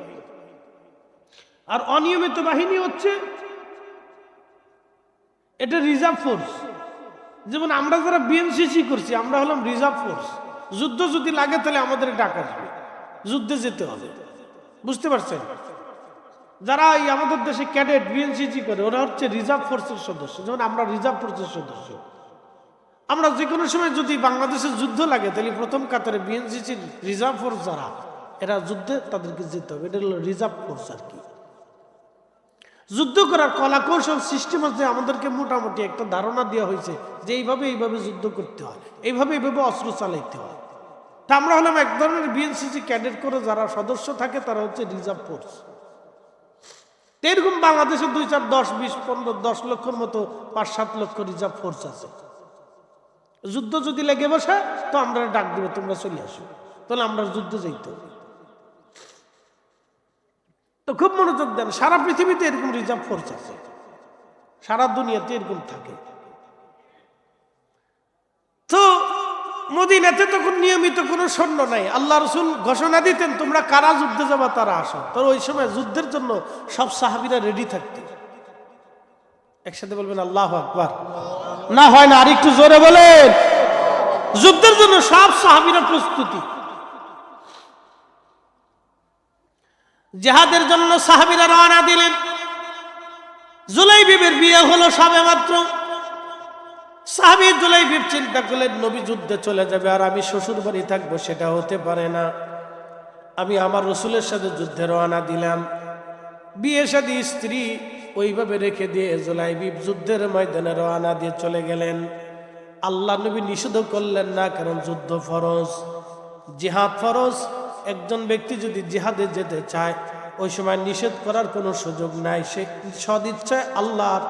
আর অনিয়মিত বাহিনী হচ্ছে এটা রিজার্ভ ফোর্স। যেমন আমরা যারা বিএনসিসি করছি, আমরা হলাম রিজার্ভ ফোর্স। যুদ্ধ যদি লাগে তাহলে আমাদের ডাক আসবে, যুদ্ধে যেতে হবে, বুঝতে পারছেন? যারা এই আমাদের দেশে ক্যাডেট বিএনসিসি করে, ওরা হচ্ছে রিজার্ভ ফোর্সের সদস্য। যেমন আমরা রিজার্ভ ফোর্সের সদস্য, আমরা যে কোনো সময় যদি বাংলাদেশে যুদ্ধ লাগে তাহলে প্রথম কাতারে বিএনসিসির রিজার্ভ ফোর্স যারা, এরা যুদ্ধে তাদেরকে যেতে হবে, এটা হলো রিজার্ভ ফোর্স আর কি। যুদ্ধ করার কলা কৌশল সিস্টেম আছে, আমাদেরকে মোটামুটি একটা ধারণা দেওয়া হয়েছে যে এইভাবে যুদ্ধ করতে হয়, এইভাবে অস্ত্র চালাইতে হয়। তা আমরা হলাম এক ধরনের বিএনসিসি ক্যাডেট করে যারা সদস্য থাকে, তারা হচ্ছে রিজার্ভ ফোর্স। এরকম বাংলাদেশে 2, 4, 10, 20, 15, 10 লক্ষর মতো 5-7 লক্ষ রিজার্ভ ফোর্স আছে। যুদ্ধ যদি লেগে বসে তো আমরা ডাক দেবো, তোমরা চলে আসো, তাহলে আমরা যুদ্ধে যাইতে হবে। তো খুব মনোযোগ দেন, সারা পৃথিবীতে এরকম রিজার্ভ ফোর্স আছে, সারা দুনিয়াতে এরকম থাকে। তো মদিনাতে তখন নিয়মিত কোনো সৈন্য নাই। আল্লাহ রাসূল ঘোষণা দিতেন, তোমরা কারা যুদ্ধে যাবা তারা আসো। তো ওই সময় যুদ্ধের জন্য সব সাহাবীরা রেডি থাকতেন। একসাথে বলবেন আল্লাহু আকবার। না হয় না, আর একটু জোরে বলেন। যুদ্ধের জন্য সব সাহাবীরা প্রস্তুতি। জিহাদের জন্য সাহাবীরা রওনা দিলেন। জুলাইবিবের বিয়ে হলো সবে মাত্র। সাহাবী জুলাইবিব চিন্তা করলেন, নবী যুদ্ধে চলে যাবে আর আমি শ্বশুর বাড়ি থাকবো, সেটা হতে পারে না। আমি আমার রসুলের সাথে যুদ্ধে রওনা দিলাম। বিয়ে শাদী স্ত্রী ওইভাবে রেখে দিয়ে জুলাইবিব যুদ্ধের ময়দানে রওনা দিয়ে চলে গেলেন। আল্লাহ নবী নিষেধ করলেন না, কারণ যুদ্ধ ফরজ, জিহাদ ফরজ। একজন ব্যক্তি যদি জিহাদে যেতে চায় ওই সময় নিষেধ করার কোনো সুযোগ নাই, সে সদিচ্ছায় আল্লাহর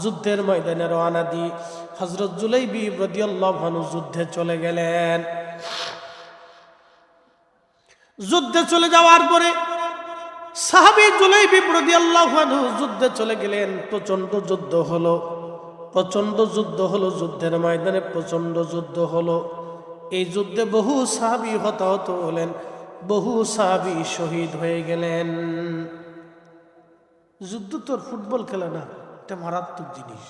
যুদ্ধের ময়দানে রওনা দিয়ে হযরত জুলাইবিব রাদিয়াল্লাহু আনহু যুদ্ধে চলে গেলেন। যুদ্ধে চলে যাওয়ার পরে সাহাবী জুলাইবিব রাদিয়াল্লাহু আনহু যুদ্ধে চলে গেলেন। প্রচন্ড যুদ্ধ হলো, প্রচন্ড যুদ্ধ হলো, যুদ্ধের ময়দানে প্রচন্ড যুদ্ধ হলো। এই যুদ্ধে বহু সাহাবী হতাহত হলেন, বহু সাহাবী শহীদ হয়ে গেলেন। যুদ্ধ তো ফুটবল খেলা না, এটা মারাত্মক জিনিস।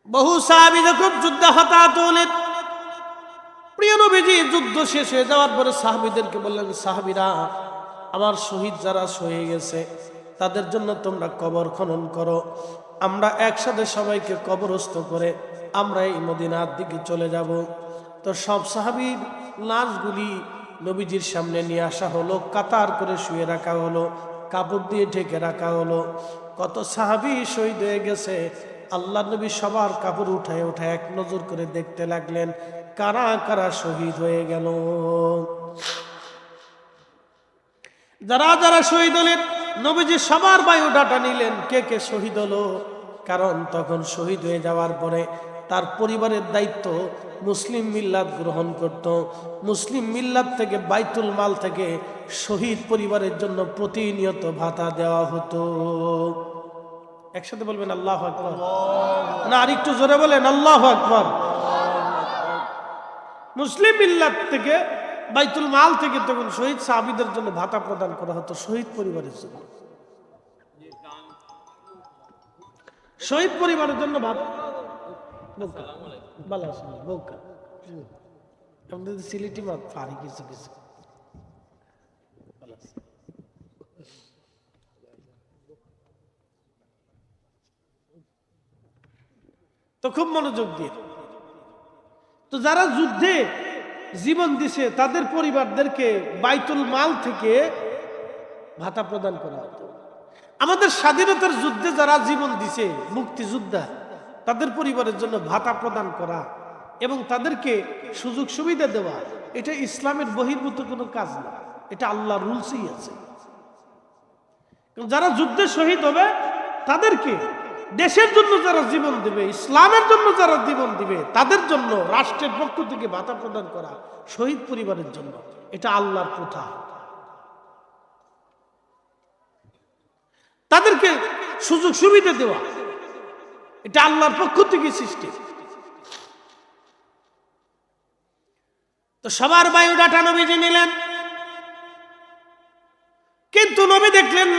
বহু সাহাবী যখন যুদ্ধে হতাহত হলেন, প্রিয় নবীজি যুদ্ধ শেষ হয়ে যাওয়ার পরে সাহাবীদেরকে বললেন, সাহাবীরা আমার শহীদ যারা হয়ে গেছে তাদের জন্য তোমরা কবর খনন করো, আমরা একসাথে সবাইকে কবরস্থ করে আমরা এই মদিনার দিকে চলে যাব। তো সব সাহাবীর লাশগুলি নবীজির সামনে নিয়ে আসা হলো, কাতার করে শুয়ে রাখা হলো, কাপড় দিয়ে ঢেকে রাখা হলো। কত সাহাবী শহীদ হয়ে গেছে আল্লাহ নবী সবার কাপড় উঠায় উঠায় এক নজর করে দেখতে লাগলেন কারা কারা শহীদ হয়ে গেল। যারা যারা শহীদ হলেন নবীজি সবার বায়োডাটা নিলেন কে কে শহীদ হলো। কারণ তখন শহীদ হয়ে যাওয়ার পরে তার পরিবারের দায়িত্ব মুসলিম মিল্লাত গ্রহণ করত। মুসলিম মিল্লাত থেকে বাইতুল মাল থেকে শহীদ পরিবারের জন্য প্রতিনিয়ত ভাতা দেওয়া হতো। একসাথে বলবেন আল্লাহু আকবার, না আর একটু জোরে বলেন আল্লাহু আকবার। মুসলিম মিল্লাত থেকে বাইতুল মাল থেকে তখন শহীদ সাহাবীদের জন্য ভাতা প্রদান করা হতো শহীদ পরিবারের জন্য। শহীদ পরিবারের জন্য ভাতা সিলেটি মাত ফারি কিছু কিছু তো খুব মনোযোগ দিয়ে। তো যারা যুদ্ধে জীবন দিছে তাদের পরিবারদেরকে বাইতুল মাল থেকে ভাতা প্রদান করা হতো। আমাদের স্বাধীনতার যুদ্ধে যারা জীবন দিছে মুক্তিযোদ্ধা তাদের পরিবারের জন্য ভাতা প্রদান করা এবং তাদেরকে সুযোগ সুবিধা দেওয়া এটা ইসলামের বহির্ভূত কোনো কাজ না, এটা আল্লাহর রুলসই আছে। যারা যুদ্ধে শহীদ হবে তাদেরকে দেশের জন্য যারা জীবন দিবে, ইসলামের জন্য যারা জীবন দিবে তাদের জন্য রাষ্ট্রের পক্ষ থেকে ভাতা প্রদান করা শহীদ পরিবারের জন্য এটা আল্লাহর প্রথা। তাদেরকে সুযোগ সুবিধা দেওয়া এটা আল্লাহর পক্ষ থেকে সৃষ্টি। তো সবার বায়োডাটা নবীজি নিলেন, কিন্তু নবী দেখলেন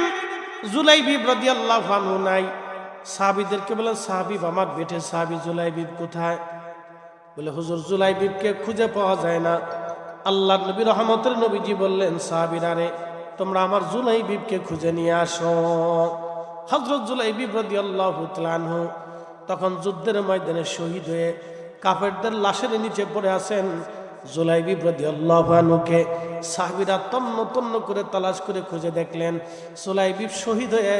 জুলাইবিব রাদিয়াল্লাহু আনহু নাই। সাহাবীদেরকে বলেন সাহাবীব আমার বেটে সাহাবী জুলাইবিব কোথায়? বলে হুজুর জুলাইবিবকে খুঁজে পাওয়া যায় না। আল্লাহর নবী রহমতের নবীজি বললেন সাহাবীরা রে তোমরা আমার জুলাইবিবকে খুঁজে নিয়ে আসো। হযরত জুলাইবিব রাদিয়াল্লাহু তাআলা আনহু তখন যুদ্ধের ময়দানে শহীদ হয়ে কাফেরদের লাশের নিচে পড়ে আছেন। জুলাইবিব রাদিয়াল্লাহু আনহুকে সাহাবীরা তন্ন তন্ন করে তালাশ করে খুঁজে দেখলেন জুলাইবিব শহীদ হয়ে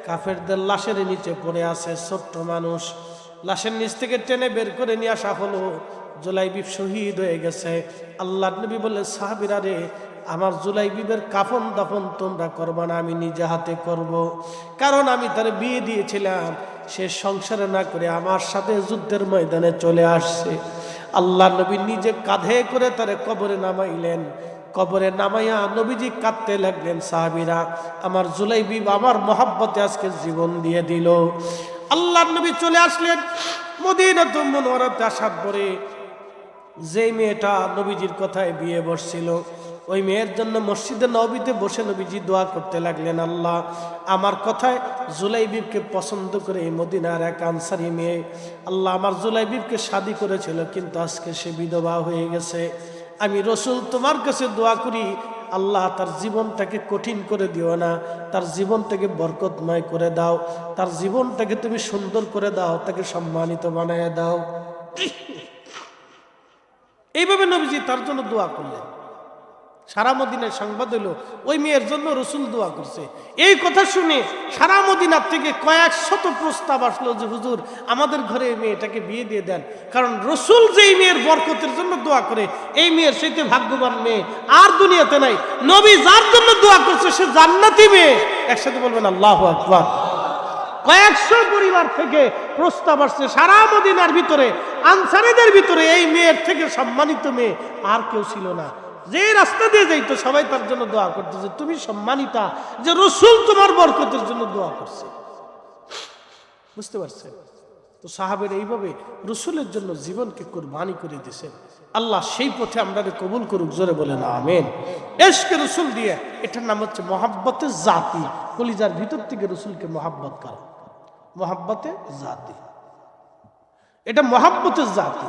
কাফেরদের লাশের নিচে পড়ে আছে। ছোট্ট মানুষ, লাশের নিচ থেকে টেনে বের করে নিয়ে আসা হলো। জুলাইবিব শহীদ হয়ে গেছে। আল্লাহর নবী বললেন সাহাবীরা রে আমার জুলাইবিবের কাফন দাফন তোমরা করবা না, আমি নিজে হাতে করব। কারণ আমি তার বিয়ে দিয়েছিলাম, সে সংসারে না করে আমার সাথে যুদ্ধের ময়দানে চলে আসছে। আল্লাহ নবী নিজে কাঁধে করে তারে কবরে নামাইলেন। কবরে নামাইয়া নবীজি কাঁদতে লাগলেন সাহাবীরা আমার জুলাইবিব আমার মহাব্বতে আজকে জীবন দিয়ে দিল। আল্লাহর নবী চলে আসলেন মদিনাতুল মুনাওয়ারাতে। আসার পরে যে মেয়েটা নবীজির কথায় বিয়ে বসছিল ওই মেয়ের জন্য মসজিদে নববীতে বসে নবীজি দোয়া করতে লাগলেন আল্লাহ আমার কথায় জুলাইবিবকে পছন্দ করে এই মদিনার এক আনসারী মেয়ে আল্লাহ আমার জুলাইবিবকে শাদী করেছিল কিন্তু আজকে সে বিধবা হয়ে গেছে। আমি রসুল তোমার কাছে দোয়া করি আল্লাহ তার জীবনটাকে কঠিন করে দিও না, তার জীবনটাকে বরকতময় করে দাও, তার জীবনটাকে তুমি সুন্দর করে দাও, তাকে সম্মানিত বানায় দাও। এইভাবে নবীজি তার জন্য দোয়া করলেন। সারা মদিনায় সংবাদ হলো ওই মেয়ের জন্য রসুল দোয়া করছে। এই কথা শুনে সারা মদিনার থেকে কয়েক শত প্রস্তাব আসলো যে হুজুর আমাদের ঘরে এই মেয়েটাকে বিয়ে দিয়ে দেন। কারণ রসুল যেই মেয়ের বরকতের জন্য দোয়া করে এই মেয়ের সাথে ভাগ্যবান মেয়ে আর দুনিয়াতে নাই। নবী যার জন্য দোয়া করছে সে জান্নাতি মেয়ে। একসাথে বলবেন আল্লাহু আকবার। কয়েকশো পরিবার থেকে প্রস্তাব আসছে সারা মদিনার ভিতরে, আনসারীদের ভিতরে এই মেয়ের থেকে সম্মানিত মেয়ে আর কেউ ছিল না। যে রাস্তা দিয়ে যাইতো সবাই তার জন্য দোয়া করতো যে তুমি সম্মানিতা, যে রসুল তোমার বরকতের জন্য দোয়া করছে। বুঝতে পারছেন? তো সাহাবের এইভাবে রসুলের জন্য জীবনকে কুরবানি করে দিয়েছেন। আল্লাহ সেই পথে আমরা কবুল করুক, জোরে বলেন আমিন। ইশকে রসুল দিয়ে এটার নাম হচ্ছে মহাব্বতের জাতি। কলিজার ভিতর থেকে রসুলকে মহাব্বত করা, মহাব্বতে জাতি, এটা মহাব্বতের জাতি।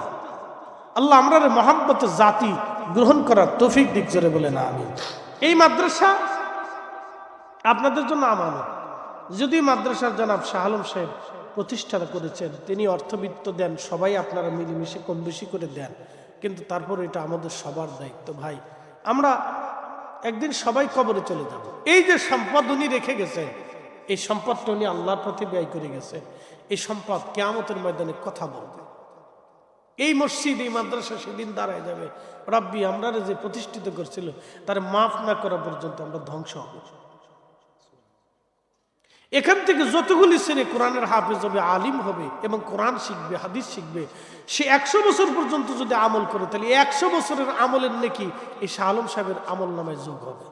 আল্লাহ আমরা মহাব্বতের জাতি গ্রহণ করার তৌফিক দিক, জোরে বলেন আমিন। এই মাদ্রাসা আপনাদের জন্য আমানত। যদি মাদ্রাসার জনাব শাহ আলম সাহেব প্রতিষ্ঠা করেছেন, তিনি অর্থবিত্ত দেন, সবাই আপনারা মিলেমিশে কম বেশি করে দেন, কিন্তু তারপর এটা আমাদের সবার দায়িত্ব। ভাই আমরা একদিন সবাই কবরে চলে যাব। এই যে সম্পদ উনি রেখে গেছেন এই সম্পদটা উনি আল্লাহর পথে ব্যয় করে গেছে। এই সম্পদ কিয়ামতের ময়দানে কথা বলবে। এই মসজিদ, এই মাদ্রাসা সেদিন দাঁড়ায় যাবে, রব্বি আমরা যে প্রতিষ্ঠিত করছিল তার মাফ না করা পর্যন্ত আমরা ধ্বংস হব। এখান থেকে যতগুলি ছেলে কোরআনের হাফেজ হবে, আলিম হবে এবং কোরআন শিখবে, হাদিস শিখবে, সে 100 বছর পর্যন্ত যদি আমল করে, তাহলে 100 বছরের আমলের নেকি এই শাহ আলম সাহেবের আমল নামায় যোগ হবে।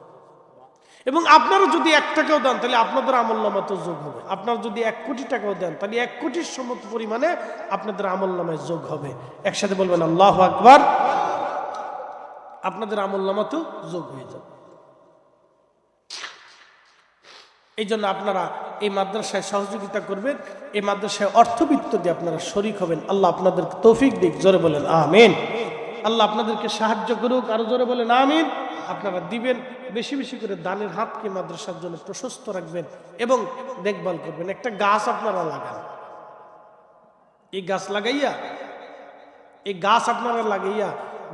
এবং আপনারা যদি 1 টাকাও দেন তাহলে আপনাদের আমল নামাতে যোগ হবে। আপনারা যদি 1 কোটি টাকাও দেন তাহলে 1 কোটির সমত পরিমাণে আপনাদের আমল নামায় যোগ হবে। একসাথে বলবেন আল্লাহু আকবার। আপনাদের আমল নামাতেও যোগ হয়ে যাবে। এই জন্য আপনারা এই মাদ্রাসায় সহযোগিতা করবেন, এই মাদ্রাসায় অর্থবিত্ত দিয়ে আপনারা শরীক হবেন। আল্লাহ আপনাদেরকে তৌফিক দিক, জোরে বলেন আমিন। আল্লাহ আপনাদেরকে সাহায্য করুক, আরো জোরে বলেন আমিন। আপনারা দিবেন, বেশি বেশি করে দানের হাতকে মাদ্রাসার জন্য প্রশস্ত রাখবেন এবং দেখভাল করবেন। একটা গাছ আপনারা লাগান, এই গাছ আপনারা লাগাইয়া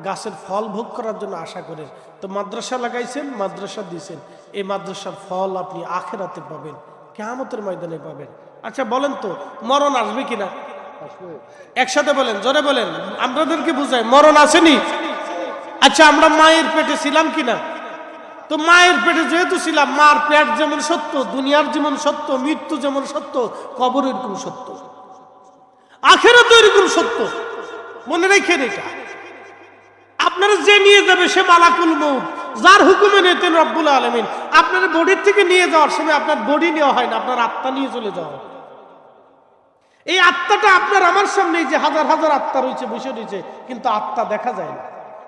গাছের ফল ভোগ করার জন্য আশা করেন। তো মাদ্রাসা লাগাইছেন, মাদ্রাসা দিয়েছেন, এই মাদ্রাসার ফল আপনি আখিরাতে পাবেন, কিয়ামতের ময়দানে পাবেন। আচ্ছা বলেন তো, মরণ আসবে কিনা? একসাথে বলেন, জোরে বলেন, আপনাদেরকে বুঝাই, মরণ আসেনি? আচ্ছা আমরা মায়ের পেটে ছিলাম কিনা? তো মায়ের পেটে যেহেতু ছিলাম, মার পেট যেমন সত্য, দুনিয়ার যেমন সত্য, মৃত্যু যেমন সত্য, কবর এরকম সত্য, আখিরাত এরকম সত্য। মনে রেখেন এটা। আপনারা যে নিয়ে যাবে সে মালাকুল মউত, যার হুকুমে নিতেন রব্বুল আলামিন। আপনার বডির থেকে নিয়ে যাওয়ার সময় আপনার বডি নেওয়া হয় না, আপনার আত্মা নিয়ে চলে যাওয়া। এই আত্মাটা আপনার আমার সামনে যে হাজার হাজার আত্মা রয়েছে, বসে রয়েছে, কিন্তু আত্মা দেখা যায় না।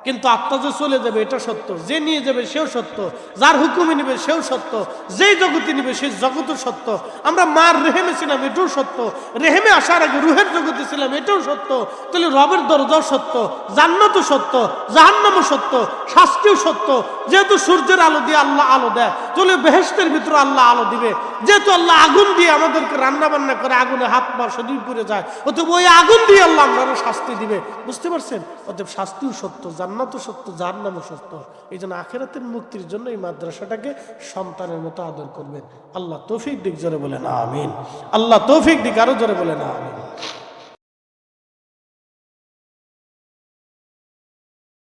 কিন্তু আত্মা যে চলে যাবে এটা সত্য, যে নিয়ে যাবে সেও সত্য, যার হুকুমে নিবে সেও সত্য, যেই জগতে নিবে সেই জগৎও সত্য। আমরা মার রেহেমে ছিলাম, এটাও সত্য। রেহেমে আসার আগে রুহের জগতে ছিলাম, এটাও সত্য। তাহলে রবের দরজাও সত্য, জান্নাতও সত্য, জাহান্নামও সত্য, শাস্তিও সত্য। যেহেতু সূর্যের আলো দিয়ে আল্লাহ আলো দেয়, তাহলে বেহেশতের ভিতরে আল্লাহ আলো দিবে। যেহেতু আল্লাহ আগুন দিয়ে আমাদেরকে রান্না বান্না করে, আগুনে হাত পা শরীর পুড়ে যায়, অতএব ওই আগুন দিয়ে আল্লাহ আমরা শাস্তি দিবে। বুঝতে পারছেন? অতএব শাস্তিও সত্য, জান্নাতও সত্য, জাহান্নামও সত্য। এই জন্য আখিরাতের মুক্তির জন্য এই মাদ্রাসাটাকে সন্তানের মতো আদর করবেন। আল্লাহ তৌফিক দিক, জোরে বলেন আমিন। আল্লাহ তৌফিক দিক, আরো জোরে বলেন আমিন।